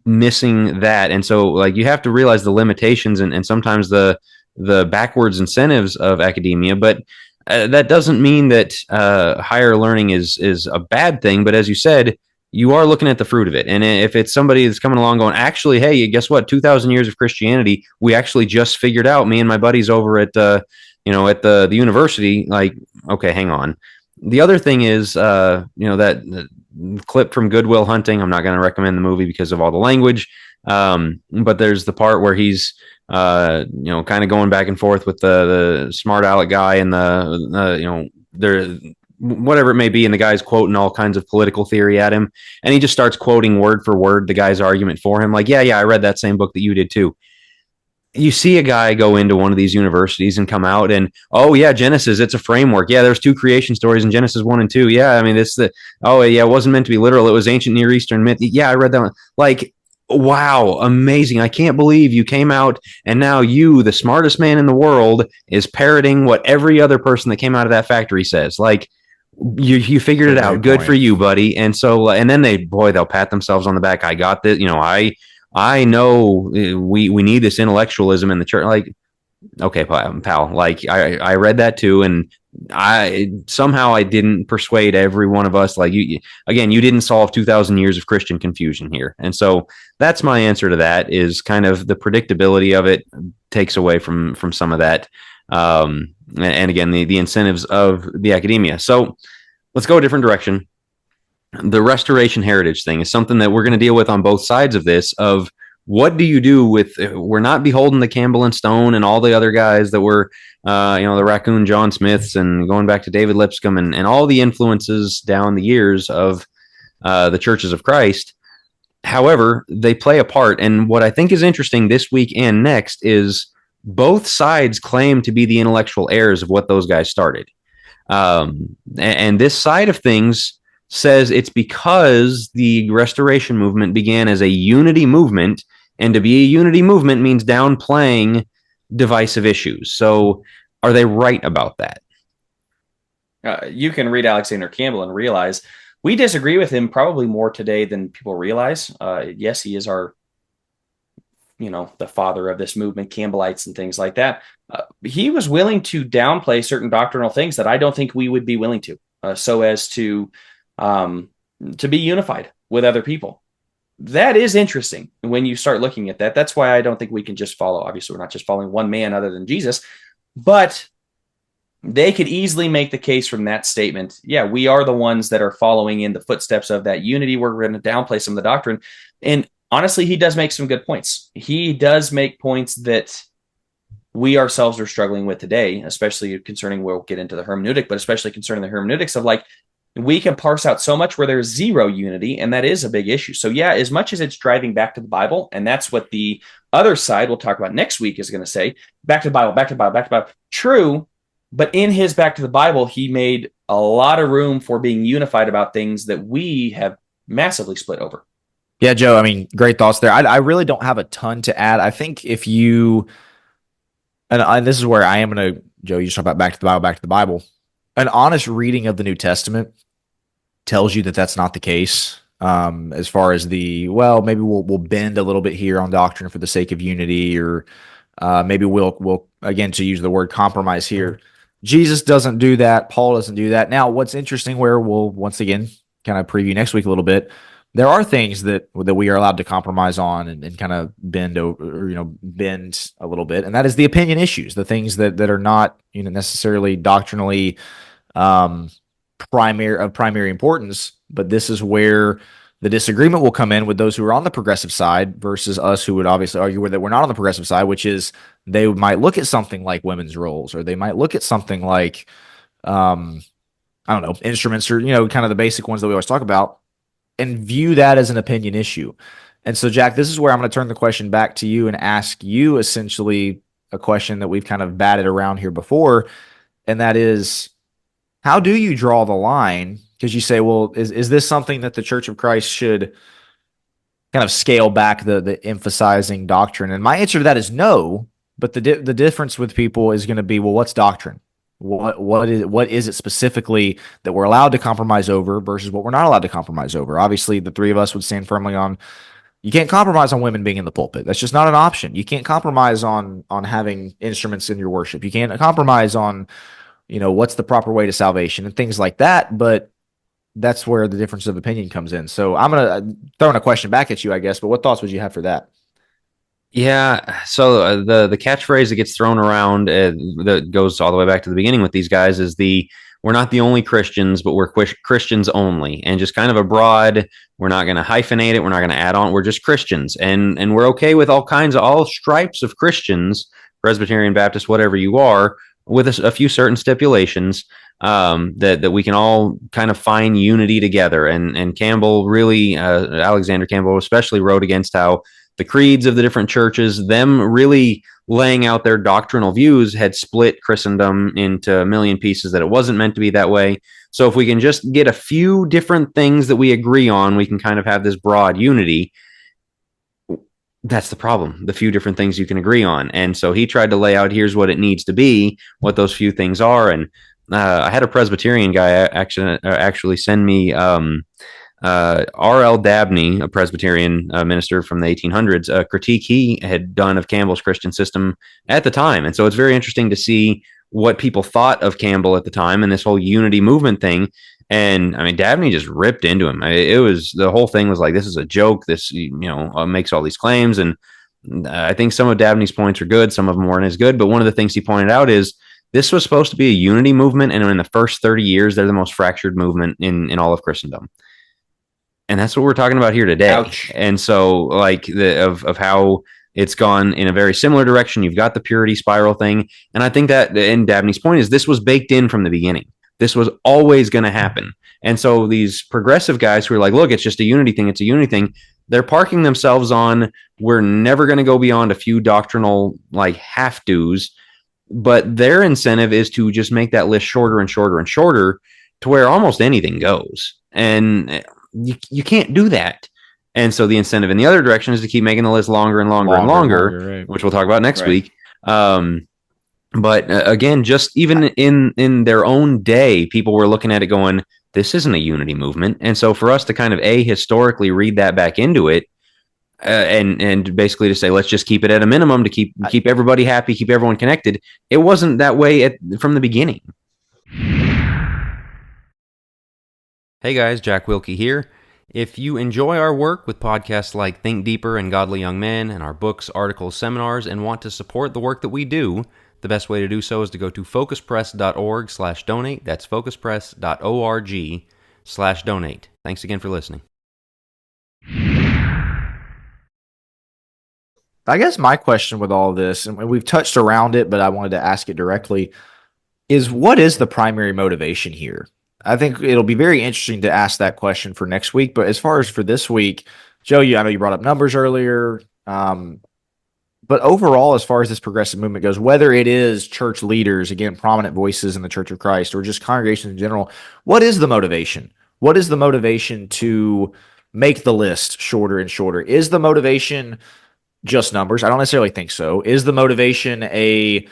missing that. And so, like, you have to realize the limitations and sometimes the backwards incentives of academia. But that doesn't mean that higher learning is a bad thing. But as you said, you are looking at the fruit of it. And if it's somebody that's coming along going, actually, hey, guess what? 2,000 years of Christianity, we actually just figured out, me and my buddies over at the university, like, okay, hang on. The other thing is, that clip from Good Will Hunting. I'm not going to recommend the movie because of all the language. But there's the part where he's, kind of going back and forth with the smart aleck guy and whatever it may be, and the guy's quoting all kinds of political theory at him, and he just starts quoting word for word the guy's argument for him. Like, yeah, I read that same book that you did too. You see a guy go into one of these universities and come out and, oh yeah, Genesis, it's a framework. Yeah, there's two creation stories in Genesis 1 and 2. Yeah, I mean, it wasn't meant to be literal. It was ancient Near Eastern myth. Yeah, I read that one. Like, wow, amazing. I can't believe you came out and now you, the smartest man in the world, is parroting what every other person that came out of that factory says. Like, you figured it out. Good for you, buddy. And so, and then they'll pat themselves on the back. I got this. I know we need this intellectualism in the church. Like, okay, pal. Like, I read that too, and I didn't persuade every one of us. Like, you didn't solve 2,000 years of Christian confusion here. And so that's my answer to that. Is kind of the predictability of it takes away from some of that. And again, the incentives of the academia. So let's go a different direction. The restoration heritage thing is something that we're going to deal with on both sides of this. Of what do you do with? We're not beholden to Campbell and Stone and all the other guys that were, the Raccoon John Smiths and going back to David Lipscomb and all the influences down the years of the churches of Christ. However, they play a part. And what I think is interesting this week and next is both sides claim to be the intellectual heirs of what those guys started. And this side of things says it's because the Restoration Movement began as a unity movement, and to be a unity movement means downplaying divisive issues. So are they right about that? You can read Alexander Campbell and realize we disagree with him probably more today than people realize. Yes, he is our the father of this movement, Campbellites and things like that, he was willing to downplay certain doctrinal things that I don't think we would be willing to, so as to be unified with other people. That is interesting when you start looking at that. That's why I don't think we can just follow. Obviously, we're not just following one man other than Jesus, but they could easily make the case from that statement. Yeah, we are the ones that are following in the footsteps of that unity. We're going to downplay some of the doctrine. And honestly, he does make some good points. He does make points that we ourselves are struggling with today, especially concerning, we'll get into the hermeneutic, but especially concerning the hermeneutics of like, we can parse out so much where there's zero unity, and that is a big issue. So yeah, as much as it's driving back to the Bible, and that's what the other side we'll talk about next week is going to say, back to the Bible, back to the Bible, back to the Bible. True, but in his back to the Bible, he made a lot of room for being unified about things that we have massively split over. Yeah, Joe, I mean, great thoughts there. I really don't have a ton to add. I think if you, and this is where I am going to, Joe, you just talk about back to the Bible. An honest reading of the New Testament tells you that that's not the case. As far as maybe we'll bend a little bit here on doctrine for the sake of unity, or maybe we'll again, to use the word compromise here. Jesus doesn't do that. Paul doesn't do that. Now, what's interesting, where we'll once again kind of preview next week a little bit, there are things that we are allowed to compromise on and kind of bend over, bend a little bit, and that is the opinion issues, the things that are not necessarily doctrinally primary importance. But this is where the disagreement will come in with those who are on the progressive side versus us, who would obviously argue that we're not on the progressive side, which is they might look at something like women's roles, or they might look at something like, I don't know, instruments, or, kind of the basic ones that we always talk about, and view that as an opinion issue. And so, Jack, this is where I'm going to turn the question back to you and ask you essentially a question that we've kind of batted around here before. And that is, how do you draw the line? Because you say, well, is this something that the Church of Christ should kind of scale back the emphasizing doctrine? And my answer to that is no. But the difference with people is going to be, well, what's doctrine? What is it specifically that we're allowed to compromise over versus what we're not allowed to compromise over? Obviously, the three of us would stand firmly on, you can't compromise on women being in the pulpit. That's just not an option. You can't compromise on having instruments in your worship. You can't compromise on, what's the proper way to salvation and things like that. But that's where the difference of opinion comes in. So I'm going to throw in a question back at you, I guess, but what thoughts would you have for that? Yeah, so the catchphrase that gets thrown around that goes all the way back to the beginning with these guys is we're not the only Christians, but we're Christians only, and just kind of a broad, we're not going to hyphenate it, we're not going to add on, we're just Christians, and we're okay with all stripes of Christians, Presbyterian, Baptist, whatever you are, with a few certain stipulations, that we can all kind of find unity together. And Campbell really, Alexander Campbell especially, wrote against how the creeds of the different churches, them really laying out their doctrinal views, had split Christendom into a million pieces, that it wasn't meant to be that way. So if we can just get a few different things that we agree on, we can kind of have this broad unity. That's the problem, the few different things you can agree on. And so he tried to lay out, here's what it needs to be, what those few things are. And I had a Presbyterian guy actually send me R.L. Dabney, a Presbyterian minister from the 1800s, a critique he had done of Campbell's Christian system at the time. And so it's very interesting to see what people thought of Campbell at the time and this whole unity movement thing. And I mean, Dabney just ripped into him. It was, the whole thing was like, this is a joke. This, makes all these claims. And I think some of Dabney's points are good. Some of them weren't as good. But one of the things he pointed out is this was supposed to be a unity movement. And in the first 30 years, they're the most fractured movement in all of Christendom. And that's what we're talking about here today. Ouch. And so, like, of how it's gone in a very similar direction. You've got the purity spiral thing. And I think that, and Dabney's point is, this was baked in from the beginning. This was always going to happen. And so these progressive guys who are like, look, it's just a unity thing. It's a unity thing. They're parking themselves on, we're never going to go beyond a few doctrinal, like, have-tos. But their incentive is to just make that list shorter and shorter and shorter to where almost anything goes. And you can't do that. And so the incentive in the other direction is to keep making the list longer and longer, right. Which we'll talk about next week. But again, just even in their own day, people were looking at it going, this isn't a unity movement. And so for us to kind of historically read that back into it, and basically to say, let's just keep it at a minimum to keep everybody happy, keep everyone connected. It wasn't that way from the beginning. Hey guys, Jack Wilkie here. If you enjoy our work with podcasts like Think Deeper and Godly Young Men and our books, articles, seminars, and want to support the work that we do, the best way to do so is to go to focuspress.org/donate. That's focuspress.org/donate. Thanks again for listening. I guess my question with all this, and we've touched around it, but I wanted to ask it directly, is what is the primary motivation here? I think it'll be very interesting to ask that question for next week. But as far as for this week, Joe, I know you brought up numbers earlier. But overall, as far as this progressive movement goes, whether it is church leaders, again, prominent voices in the Church of Christ, or just congregations in general, what is the motivation? What is the motivation to make the list shorter and shorter? Is the motivation just numbers? I don't necessarily think so. Is the motivation really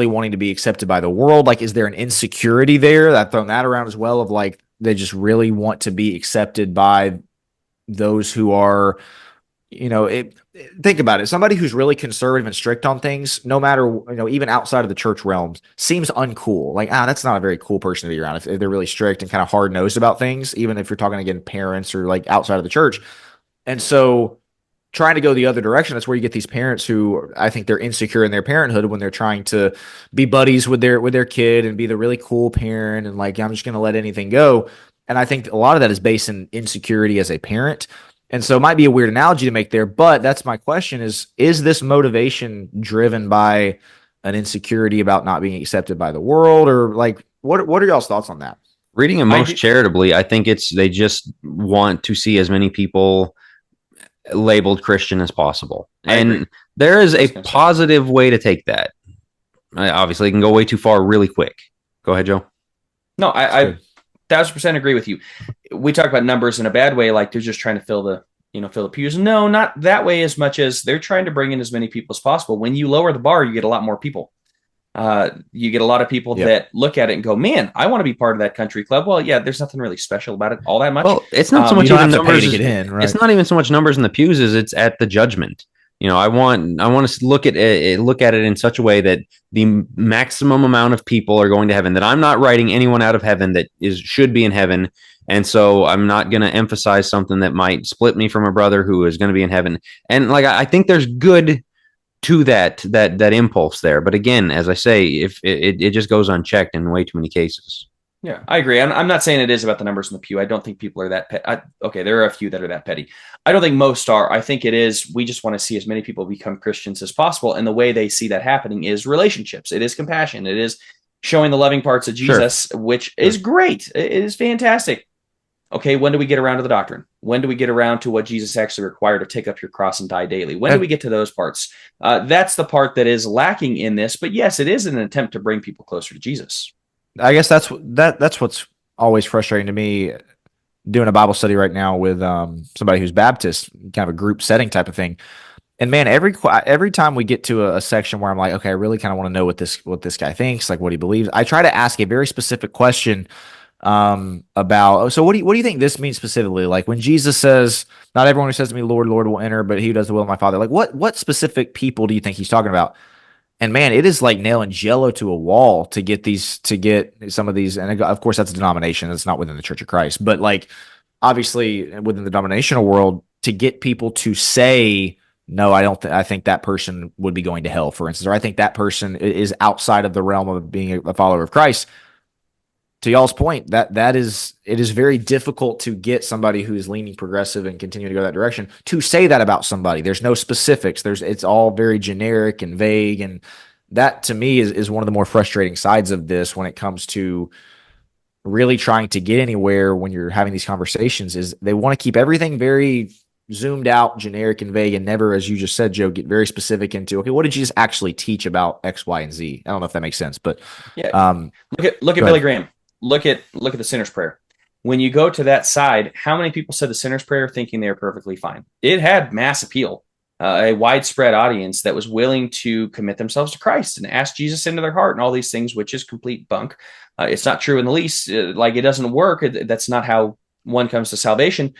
wanting to be accepted by the world? Like, is there an insecurity there? I've thrown that around as well, of like, they just really want to be accepted by those who are, think about it. Somebody who's really conservative and strict on things, no matter, even outside of the church realms, seems uncool. Like, that's not a very cool person to be around if they're really strict and kind of hard nosed about things, even if you're talking again, parents or like outside of the church. And so trying to go the other direction, that's where you get these parents who I think they're insecure in their parenthood when they're trying to be buddies with their kid and be the really cool parent and like, I'm just going to let anything go. And I think a lot of that is based in insecurity as a parent. And so it might be a weird analogy to make there, but that's my question is this motivation driven by an insecurity about not being accepted by the world, or like, what are y'all's thoughts on that? Reading it most charitably, I think they just want to see as many people labeled Christian as possible. And there is a positive way to take that. Obviously, it can go way too far really quick. Go ahead, Joe. No, I 1,000% agree with you. We talk about numbers in a bad way, like they're just trying to fill the pews. No, not that way as much as they're trying to bring in as many people as possible. When you lower the bar, you get a lot more people. You get a lot of people that look at it and go, man, I want to be part of that country club. Well, yeah, there's nothing really special about it all that much. Well, it's not so much even numbers to get in, right? It's not even so much numbers in the pews as it's at the judgment. I want to look at it in such a way that the maximum amount of people are going to heaven, that I'm not writing anyone out of heaven that should be in heaven. And so I'm not going to emphasize something that might split me from a brother who is going to be in heaven. And like, I think there's good to that impulse there. But again, as I say, if it just goes unchecked in way too many cases. Yeah, I agree. I'm not saying it is about the numbers in the pew. I don't think people are that petty. Okay, there are a few that are that petty. I don't think most are. I think it is, we just want to see as many people become Christians as possible. And the way they see that happening is relationships. It is compassion. It is showing the loving parts of Jesus, which is great. It is fantastic. Okay, when do we get around to the doctrine? When do we get around to what Jesus actually required to take up your cross and die daily? When do we get to those parts? That's the part that is lacking in this. But yes, it is an attempt to bring people closer to Jesus. I guess that's what's always frustrating to me, doing a Bible study right now with somebody who's Baptist, kind of a group setting type of thing. And man, every time we get to a section where I'm like, okay, I really kind of want to know what this guy thinks, like what he believes, I try to ask a very specific question about, so what do you think this means specifically? Like when Jesus says, not everyone who says to me, Lord, Lord, will enter, but he who does the will of my Father. Like what specific people do you think he's talking about? And man, it is like nailing jello to a wall to get some of these. And of course, that's a denomination. It's not within the Church of Christ, but like obviously within the denominational world, to get people to say, no, I think that person would be going to hell, for instance, or I think that person is outside of the realm of being a follower of Christ. To y'all's point, it is very difficult to get somebody who is leaning progressive and continue to go that direction to say that about somebody. There's no specifics. It's all very generic and vague, and that to me is one of the more frustrating sides of this when it comes to really trying to get anywhere when you're having these conversations. Is they want to keep everything very zoomed out, generic and vague, and never, as you just said, Joe, get very specific into, okay, what did Jesus actually teach about X, Y, and Z? I don't know if that makes sense, but yeah. Look at Billy Graham. Look at the sinner's prayer. When you go to that side, how many people said the sinner's prayer thinking they are perfectly fine? It had mass appeal, a widespread audience that was willing to commit themselves to Christ and ask Jesus into their heart and all these things, which is complete bunk. It's not true in the least. Like it doesn't work. That's not how one comes to salvation.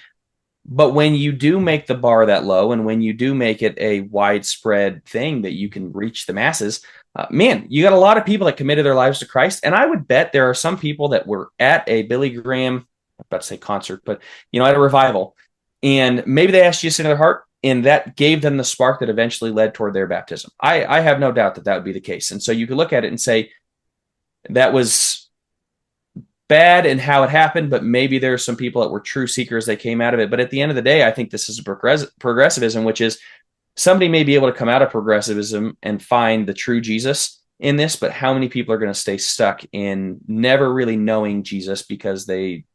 But when you do make the bar that low, and when you do make it a widespread thing that you can reach the masses, man, you got a lot of people that committed their lives to Christ. And I would bet there are some people that were at a Billy Graham, I'm about to say concert, but at a revival, and maybe they asked Jesus into their heart, and that gave them the spark that eventually led toward their baptism. I have no doubt that that would be the case. And so you could look at it and say that was bad and how it happened, but maybe there are some people that were true seekers that came out of it. But at the end of the day, I think this is progressivism, which is somebody may be able to come out of progressivism and find the true Jesus in this, but how many people are going to stay stuck in never really knowing Jesus because they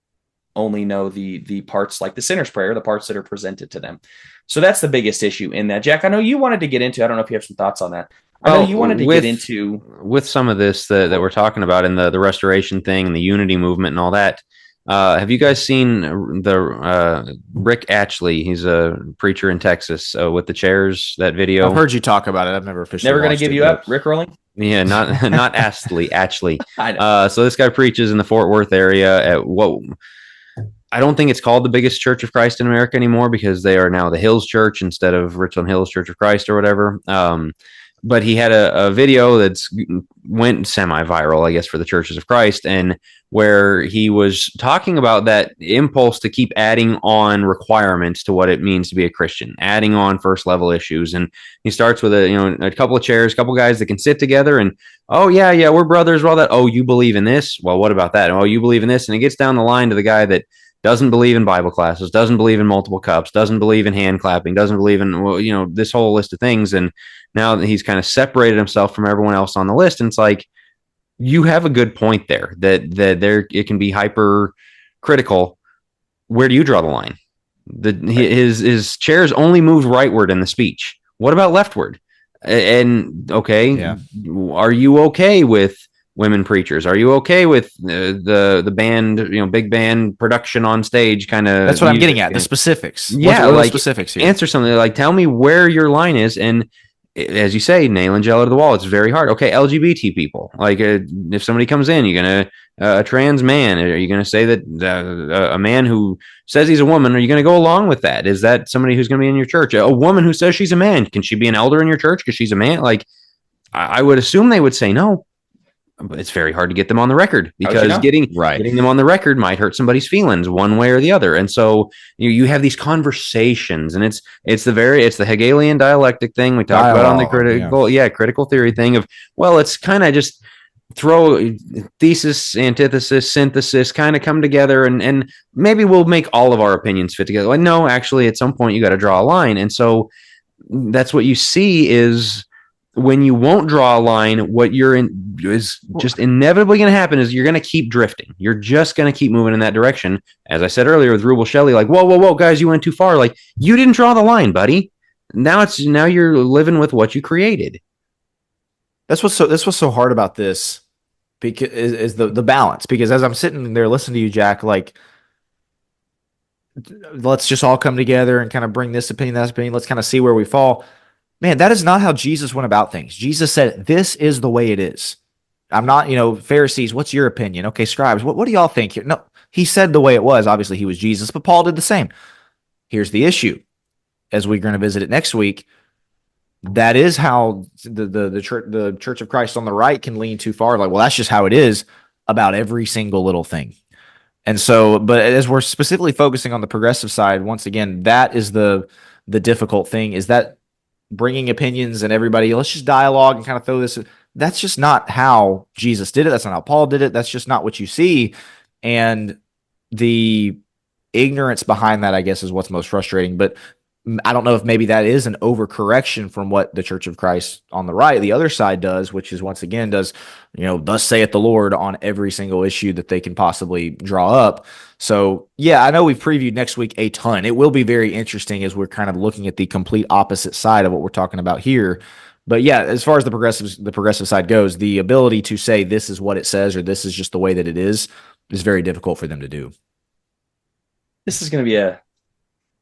only know the parts like the sinner's prayer, the parts that are presented to them. So that's the biggest issue in that. Jack, I know you wanted to get into, I don't know if you have some thoughts on that. I know you wanted to get into with some of this that we're talking about in the restoration thing and the unity movement and all that. Have you guys seen the Rick Ashley? He's a preacher in Texas with the chairs. That video. I've heard you talk about it. I've never officially. Never going to give you up, Rick Rolling. Yeah, not Astley. Actually, I know. So this guy preaches in the Fort Worth area at what I don't think it's called the biggest Church of Christ in America anymore because they are now the Hills Church instead of Richland Hills Church of Christ or whatever. But he had a video that's went semi-viral, I guess, for the Churches of Christ, and where he was talking about that impulse to keep adding on requirements to what it means to be a Christian, adding on first level issues. And he starts with a couple of chairs, a couple of guys that can sit together and, oh yeah, we're brothers, we're all that. Oh, you believe in this? Well, what about that? Oh, you believe in this? And it gets down the line to the guy that doesn't believe in Bible classes, doesn't believe in multiple cups, doesn't believe in hand clapping, doesn't believe in, this whole list of things. And now that he's kind of separated himself from everyone else on the list, and it's like, you have a good point there that there it can be hyper critical. Where do you draw the line? His chairs only moved rightward in the speech. What about leftward? And okay, yeah. Are you okay with women preachers? Are you okay with the band, big band production on stage kind of? That's what I'm getting at. The specifics. Yeah, what specifics here? Answer something like, tell me where your line is. And as you say, nail and jello to the wall. It's very hard. Okay, LGBT people. Like if somebody comes in, you're going to, a trans man, are you going to say that a man who says he's a woman, are you going to go along with that? Is that somebody who's going to be in your church? A woman who says she's a man, can she be an elder in your church because she's a man? Like, I would assume they would say no. But it's very hard to get them on the record because getting them on the record might hurt somebody's feelings one way or the other. And so you have these conversations, and it's the Hegelian dialectic thing we talked about on the critical theory thing of, well, it's kind of just throw thesis, antithesis, synthesis, kind of come together, and maybe we'll make all of our opinions fit together. Like, no, actually, at some point you got to draw a line. And so that's what you see is, when you won't draw a line, what is just inevitably going to happen is you're going to keep drifting. You're just going to keep moving in that direction. As I said earlier with Rubel Shelley, like, whoa, guys, you went too far. Like, you didn't draw the line, buddy. Now you're living with what you created. That's what's so hard about this, because is the balance. Because as I'm sitting there listening to you, Jack, like, let's just all come together and kind of bring this opinion, that opinion. Let's kind of see where we fall. Man, that is not how Jesus went about things. Jesus said, this is the way it is. I'm not, Pharisees, what's your opinion? Okay, scribes, what do y'all think here? No, he said the way it was. Obviously, he was Jesus, but Paul did the same. Here's the issue. As we're going to visit it next week, that is how the Church of Christ on the right can lean too far. Like, well, that's just how it is about every single little thing. And so, but as we're specifically focusing on the progressive side, once again, that is the difficult thing, is that bringing opinions and everybody, let's just dialogue and kind of throw this. That's just not how Jesus did it. That's not how Paul did it. That's just not what you see. And the ignorance behind that, I guess, is what's most frustrating. But I don't know if maybe that is an overcorrection from what the Church of Christ on the right, the other side, does, which is, once again, thus saith the Lord on every single issue that they can possibly draw up. So, yeah, I know we've previewed next week a ton. It will be very interesting as we're kind of looking at the complete opposite side of what we're talking about here. But yeah, as far as the progressive side goes, the ability to say this is what it says or this is just the way that it is very difficult for them to do. This is going to be a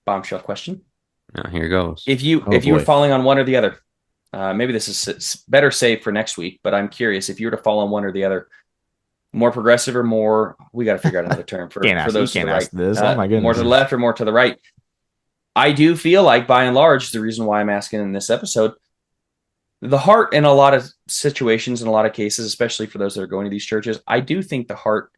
bombshell question. Oh, here goes. If you were falling on one or the other, maybe this is better saved for next week, but I'm curious, if you were to fall on one or the other, more progressive or more, we got to figure out another term for those to the right. This. Oh my goodness. More to the left or more to the right. I do feel like, by and large, the reason why I'm asking in this episode, the heart in a lot of situations, in a lot of cases, especially for those that are going to these churches, I do think the heart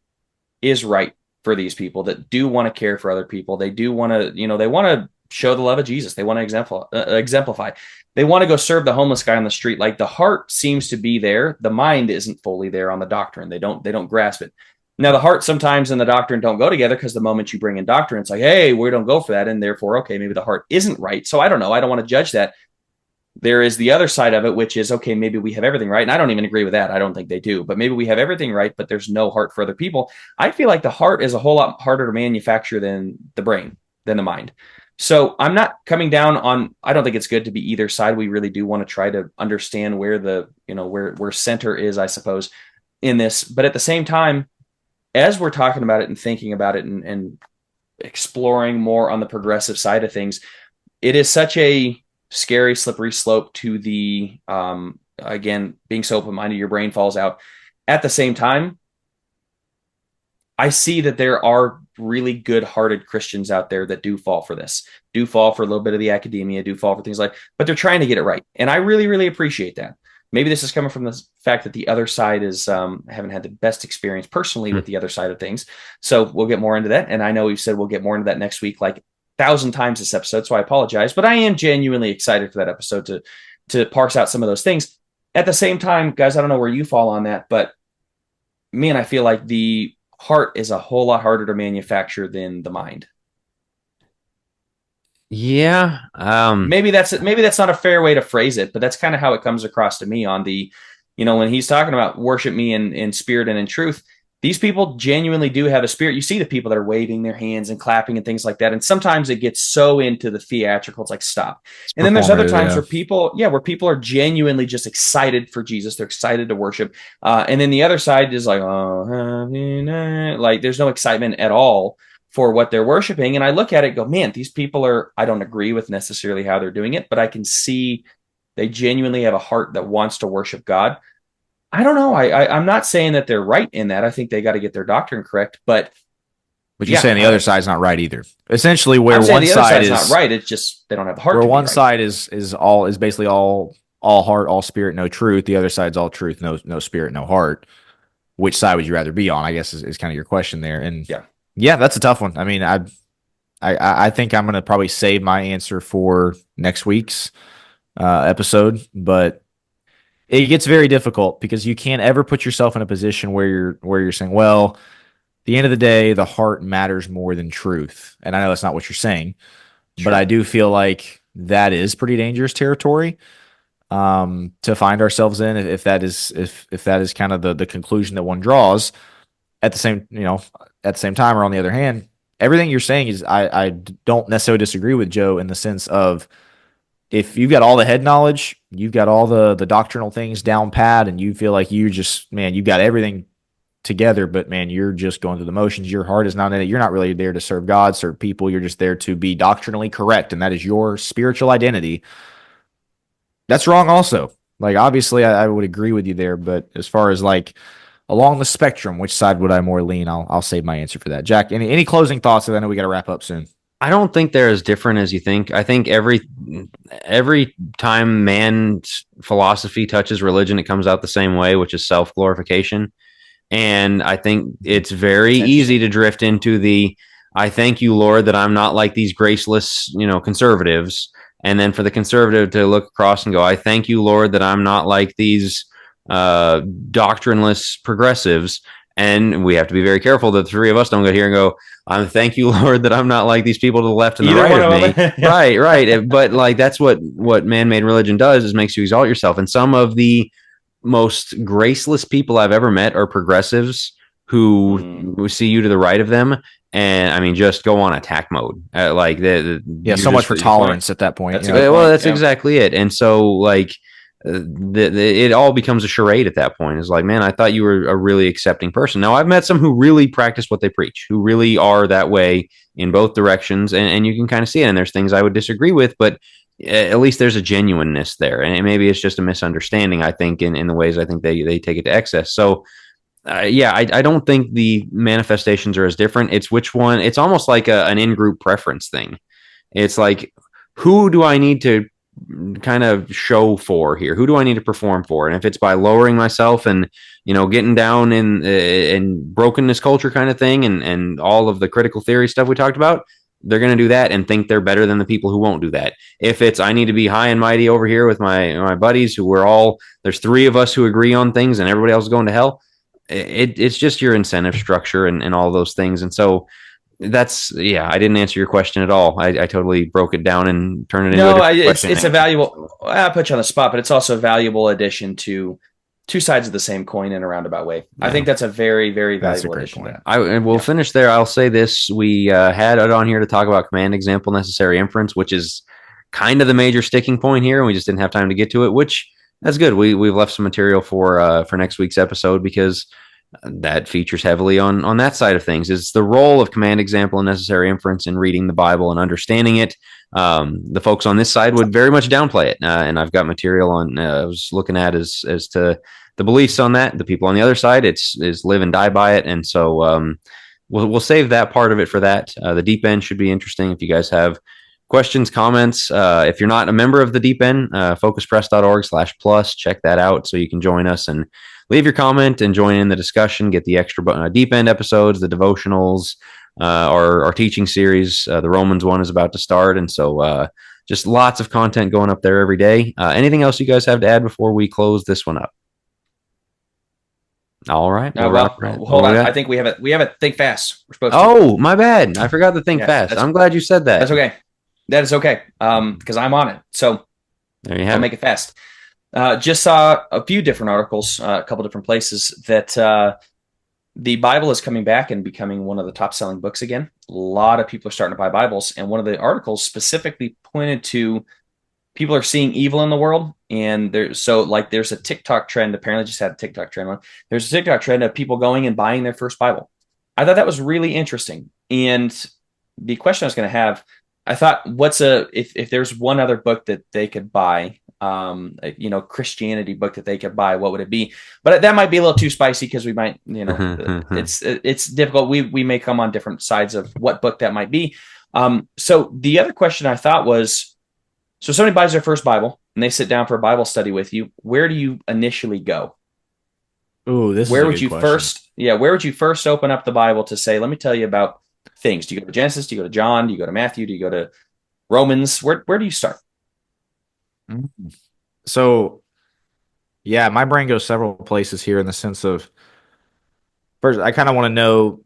is right for these people that do want to care for other people. They do want to, they want to show the love of Jesus. They want to exemplify. They want to go serve the homeless guy on the street. Like, the heart seems to be there. The mind isn't fully there on the doctrine. They don't grasp it. Now, the heart sometimes and the doctrine don't go together, because the moment you bring in doctrine, it's like, hey, we don't go for that. And therefore, okay, maybe the heart isn't right. So I don't know. I don't want to judge that. There is the other side of it, which is, okay, maybe we have everything right. And I don't even agree with that. I don't think they do. But maybe we have everything right, but there's no heart for other people. I feel like the heart is a whole lot harder to manufacture than the brain, than the mind. So I'm not coming down on, I don't think it's good to be either side. We really do want to try to understand where the, where center is, I suppose, in this. But at the same time, as we're talking about it and thinking about it and exploring more on the progressive side of things, it is such a scary, slippery slope to the, again, being so open-minded, your brain falls out. At the same time, I see that there are really good-hearted Christians out there that do fall for this, do fall for a little bit of the academia, do fall for things like, but they're trying to get it right. And I really, really appreciate that. Maybe this is coming from the fact that the other side is, haven't had the best experience personally with the other side of things. So we'll get more into that. And I know we've said we'll get more into that next week, like 1,000 times this episode. So I apologize, but I am genuinely excited for that episode to parse out some of those things. At the same time, guys, I don't know where you fall on that, but man, I feel like the heart is a whole lot harder to manufacture than the mind. Yeah. Maybe that's not a fair way to phrase it, but that's kind of how it comes across to me on the, when he's talking about worship me in spirit and in truth. These people genuinely do have a spirit. You see the people that are waving their hands and clapping and things like that. And sometimes it gets so into the theatrical, it's like, stop. And then there's other times where people are genuinely just excited for Jesus. They're excited to worship. And then the other side is like, oh, like there's no excitement at all for what they're worshiping. And I look at it and go, man, these people I don't agree with necessarily how they're doing it, but I can see they genuinely have a heart that wants to worship God. I don't know. I'm not saying that they're right in that. I think they got to get their doctrine correct, but you're saying the other side's not right either. Essentially, where one side is not right, it's just they don't have the heart. Where one side is basically all heart, all spirit, no truth. The other side's all truth, no spirit, no heart. Which side would you rather be on? I guess is kind of your question there. And yeah, that's a tough one. I mean, I think I'm going to probably save my answer for next week's episode, but it gets very difficult because you can't ever put yourself in a position where you're saying, well, at the end of the day, the heart matters more than truth. And I know that's not what you're saying, but I do feel like that is pretty dangerous territory to find ourselves in if that is kind of the conclusion that one draws. At the same time, or on the other hand, everything you're saying is I don't necessarily disagree with Joe in the sense of, if you've got all the head knowledge, you've got all the doctrinal things down pat, and you feel like you've got everything together, but man, you're just going through the motions. Your heart is not in it. You're not really there to serve God, serve people. You're just there to be doctrinally correct, and that is your spiritual identity. That's wrong also. Like, obviously, I would agree with you there, but as far as like along the spectrum, which side would I more lean? I'll save my answer for that. Jack, any closing thoughts? I know we got to wrap up soon. I don't think they're as different as you think. I think every time man's philosophy touches religion, it comes out the same way, which is self-glorification. And I think it's very easy to drift into I thank you, Lord, that I'm not like these graceless, conservatives. And then for the conservative to look across and go, I thank you, Lord, that I'm not like these doctrineless progressives. And we have to be very careful that the three of us don't go here and go, thank you, Lord, that I'm not like these people to the left and the right of me. Right. But like, that's what man-made religion does, is makes you exalt yourself. And some of the most graceless people I've ever met are progressives who see you to the right of them. And I mean, just go on attack mode. So much for tolerance at that point. That's exactly it. And so like, it all becomes a charade at that point. It's like, man, I thought you were a really accepting person. Now, I've met some who really practice what they preach, who really are that way in both directions, and you can kind of see it. And there's things I would disagree with, but at least there's a genuineness there. And maybe it's just a misunderstanding, I think, in the ways I think they take it to excess. So, I don't think the manifestations are as different. It's which one. It's almost like an in-group preference thing. It's like, who do I need to kind of show for here? Who do I need to perform for? And if it's by lowering myself and, getting down in brokenness culture kind of thing, and all of the critical theory stuff we talked about, they're going to do that and think they're better than the people who won't do that. If it's, I need to be high and mighty over here with my buddies who there's 3 of us who agree on things and everybody else is going to hell. It's just your incentive structure and all those things. And so I didn't answer your question at all. I totally broke it down and turned it into it's a valuable, I put you on the spot, but it's also a valuable addition to 2 sides of the same coin in a roundabout way. Yeah. I think that's a very, very valuable addition. We'll finish there. I'll say this. We had it on here to talk about command, example, necessary inference, which is kind of the major sticking point here. And we just didn't have time to get to it, which that's good. We've left some material for next week's episode, because that features heavily on that side of things. Is the role of command, example, and necessary inference in reading the Bible and understanding it. The folks on this side would very much downplay it, and I've got material on. I was looking at as to the beliefs on that. The people on the other side, is live and die by it, and so we'll save that part of it for that. The deep end should be interesting. If you guys have questions, comments, if you're not a member of the deep end, focuspress.org/plus, check that out so you can join us and leave your comment and join in the discussion. Get the extra deep end episodes, the devotionals, our teaching series. The Romans one is about to start, and so just lots of content going up there every day. Anything else you guys have to add before we close this one up? All right. Hold on. I think we have it. Think fast. We're supposed to. Oh, my bad. I forgot to think fast. I'm glad you said that. That's okay. That is okay. Because I'm on it. So there you have. I'll make it fast. Just saw a few different articles, a couple different places, that the Bible is coming back and becoming one of the top selling books again. A lot of people are starting to buy Bibles. And one of the articles specifically pointed to people are seeing evil in the world. And there's a TikTok trend. Apparently just had a TikTok trend one. There's a TikTok trend of people going and buying their first Bible. I thought that was really interesting. And the question I was going to have, I thought, if there's one other book that they could buy, Christianity book that they could buy, what would it be? But that might be a little too spicy, because we might, it's difficult. We may come on different sides of what book that might be. So the other question I thought was, so somebody buys their first Bible and they sit down for a Bible study with you. Where do you initially go? Ooh, where would you first open up the Bible to say, let me tell you about things? Do you go to Genesis? Do you go to John? Do you go to Matthew? Do you go to Romans? Where do you start? So, yeah, my brain goes several places here, in the sense of, first, I kind of want to know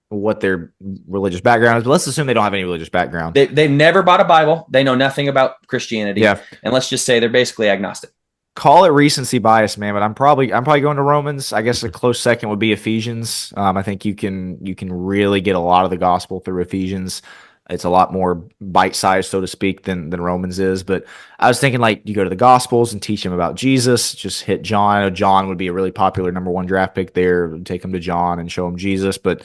what their religious background is, but let's assume they don't have any religious background. They've never bought a Bible. They know nothing about Christianity. Yeah. And let's just say they're basically agnostic. Call it recency bias, man, but I'm probably going to Romans. I guess a close second would be Ephesians. I think you can really get a lot of the gospel through Ephesians. It's a lot more bite-sized, so to speak, than Romans is. But I was thinking, you go to the Gospels and teach them about Jesus. Just hit John. I know John would be a really popular number 1 draft pick there. Take them to John and show them Jesus. But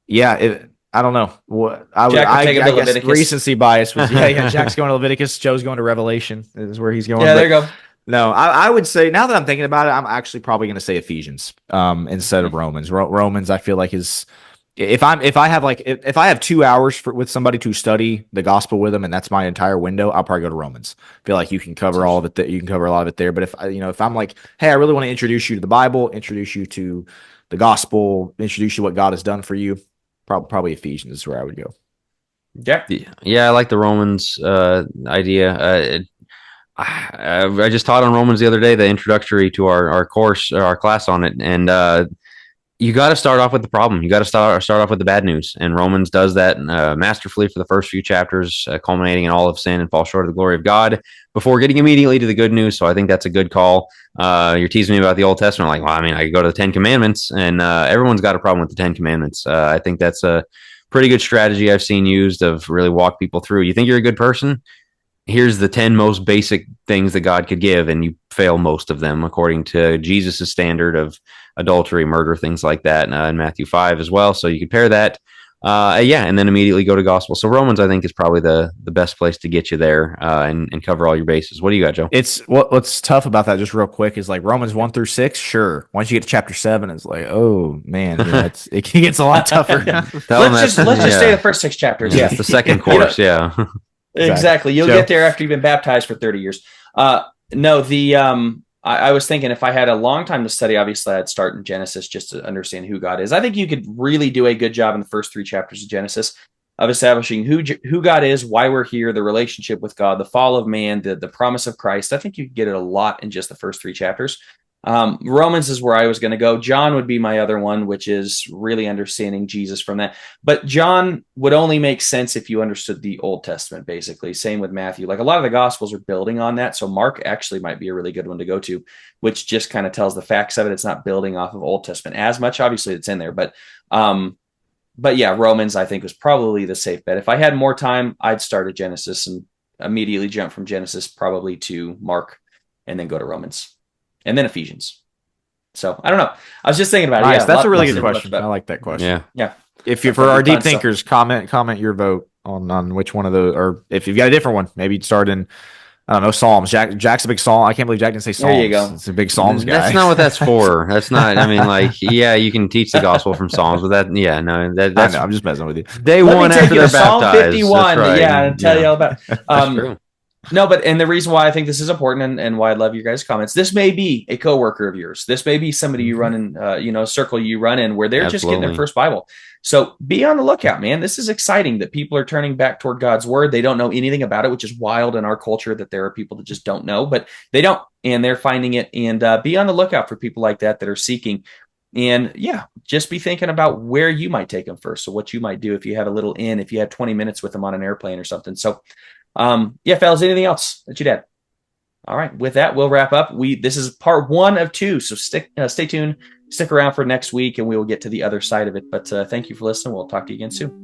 yeah, I don't know. What I guess recency bias was Jack's going to Leviticus. Joe's going to Revelation. Is where he's going. Yeah, there you go. No, I would say, now that I'm thinking about it, I'm actually probably going to say Ephesians instead of Romans. Romans, I feel like, is. If I have 2 hours with somebody to study the gospel with them, and that's my entire window, I'll probably go to Romans. I feel like you can cover all of it. You can cover a lot of it there. But if I'm like, hey, I really want to introduce you to the Bible, introduce you to the gospel, introduce you to what God has done for you, probably Ephesians is where I would go. Yeah, I like the Romans idea. I just taught on Romans the other day, the introductory to our course, our class on it, and you got to start off with the problem. You got to start off with the bad news. And Romans does that masterfully for the first few chapters, culminating in all of sin and fall short of the glory of God, before getting immediately to the good news. So I think that's a good call. You're teasing me about the Old Testament. I could go to the 10 Commandments, and everyone's got a problem with the 10 Commandments. I think that's a pretty good strategy I've seen used of really walk people through. You think you're a good person? Here's the 10 most basic things that God could give, and you fail most of them according to Jesus' standard of adultery, murder, things like that, in Matthew 5 as well. So you could pair that. Yeah, and then immediately go to gospel. So Romans, I think, is probably the best place to get you there and cover all your bases. What do you got, Joe? It's what's tough about that, just real quick, is like Romans 1 through 6. Sure, once you get to chapter 7, it's like, oh man, it gets a lot tougher. Let's just say the first 6 chapters. Yeah, it's the second course. Yeah, exactly. You'll get there after you've been baptized for 30 years. No, I was thinking if I had a long time to study, obviously I'd start in Genesis just to understand who God is. I think you could really do a good job in the first 3 chapters of Genesis of establishing who God is, why we're here, the relationship with God, the fall of man, the promise of Christ. I think you could get it a lot in just the first 3 chapters. Romans is where I was going to go. John would be my other one, which is really understanding Jesus from that. But John would only make sense if you understood the Old Testament, basically. Same with Matthew. Like a lot of the Gospels are building on that. So Mark actually might be a really good one to go to, which just kind of tells the facts of it. It's not building off of Old Testament as much. Obviously, it's in there. But yeah, Romans, I think, was probably the safe bet. If I had more time, I'd start at Genesis and immediately jump from Genesis probably to Mark and then go to Romans. And then Ephesians. So I don't know. I was just thinking about it. Nice. Yeah, That's a really good question. I like that question. Yeah. If you're for our deep thinkers, comment your vote on which one of those, or if you've got a different one, maybe start in, I don't know, Psalms. Jack's a big Psalm. I can't believe Jack didn't say Psalms. There you go. It's a big Psalms guy. That's not what that's for. That's not. I mean, like, yeah, you can teach the gospel from Psalms, but that, yeah, no, that's. I know, I'm just messing with you. Day one after they're Psalm baptized. 51, right. yeah, and tell you all about it. That's true. No, and the reason why I think this is important and why I love your guys' comments, this may be a coworker of yours. This may be somebody you run in, a circle you run in where they're just getting their first Bible. So be on the lookout, man. This is exciting that people are turning back toward God's word. They don't know anything about it, which is wild in our culture that there are people that just don't know, but they don't, and they're finding it. And be on the lookout for people like that are seeking. And yeah, just be thinking about where you might take them first. So what you might do if you have a little if you had 20 minutes with them on an airplane or something. So yeah, fellas, anything else that you'd add? All right, with that, we'll wrap up. This is part 1 of 2, so stay tuned, stick around for next week, and we will get to the other side of it. But thank you for listening. We'll talk to you again soon.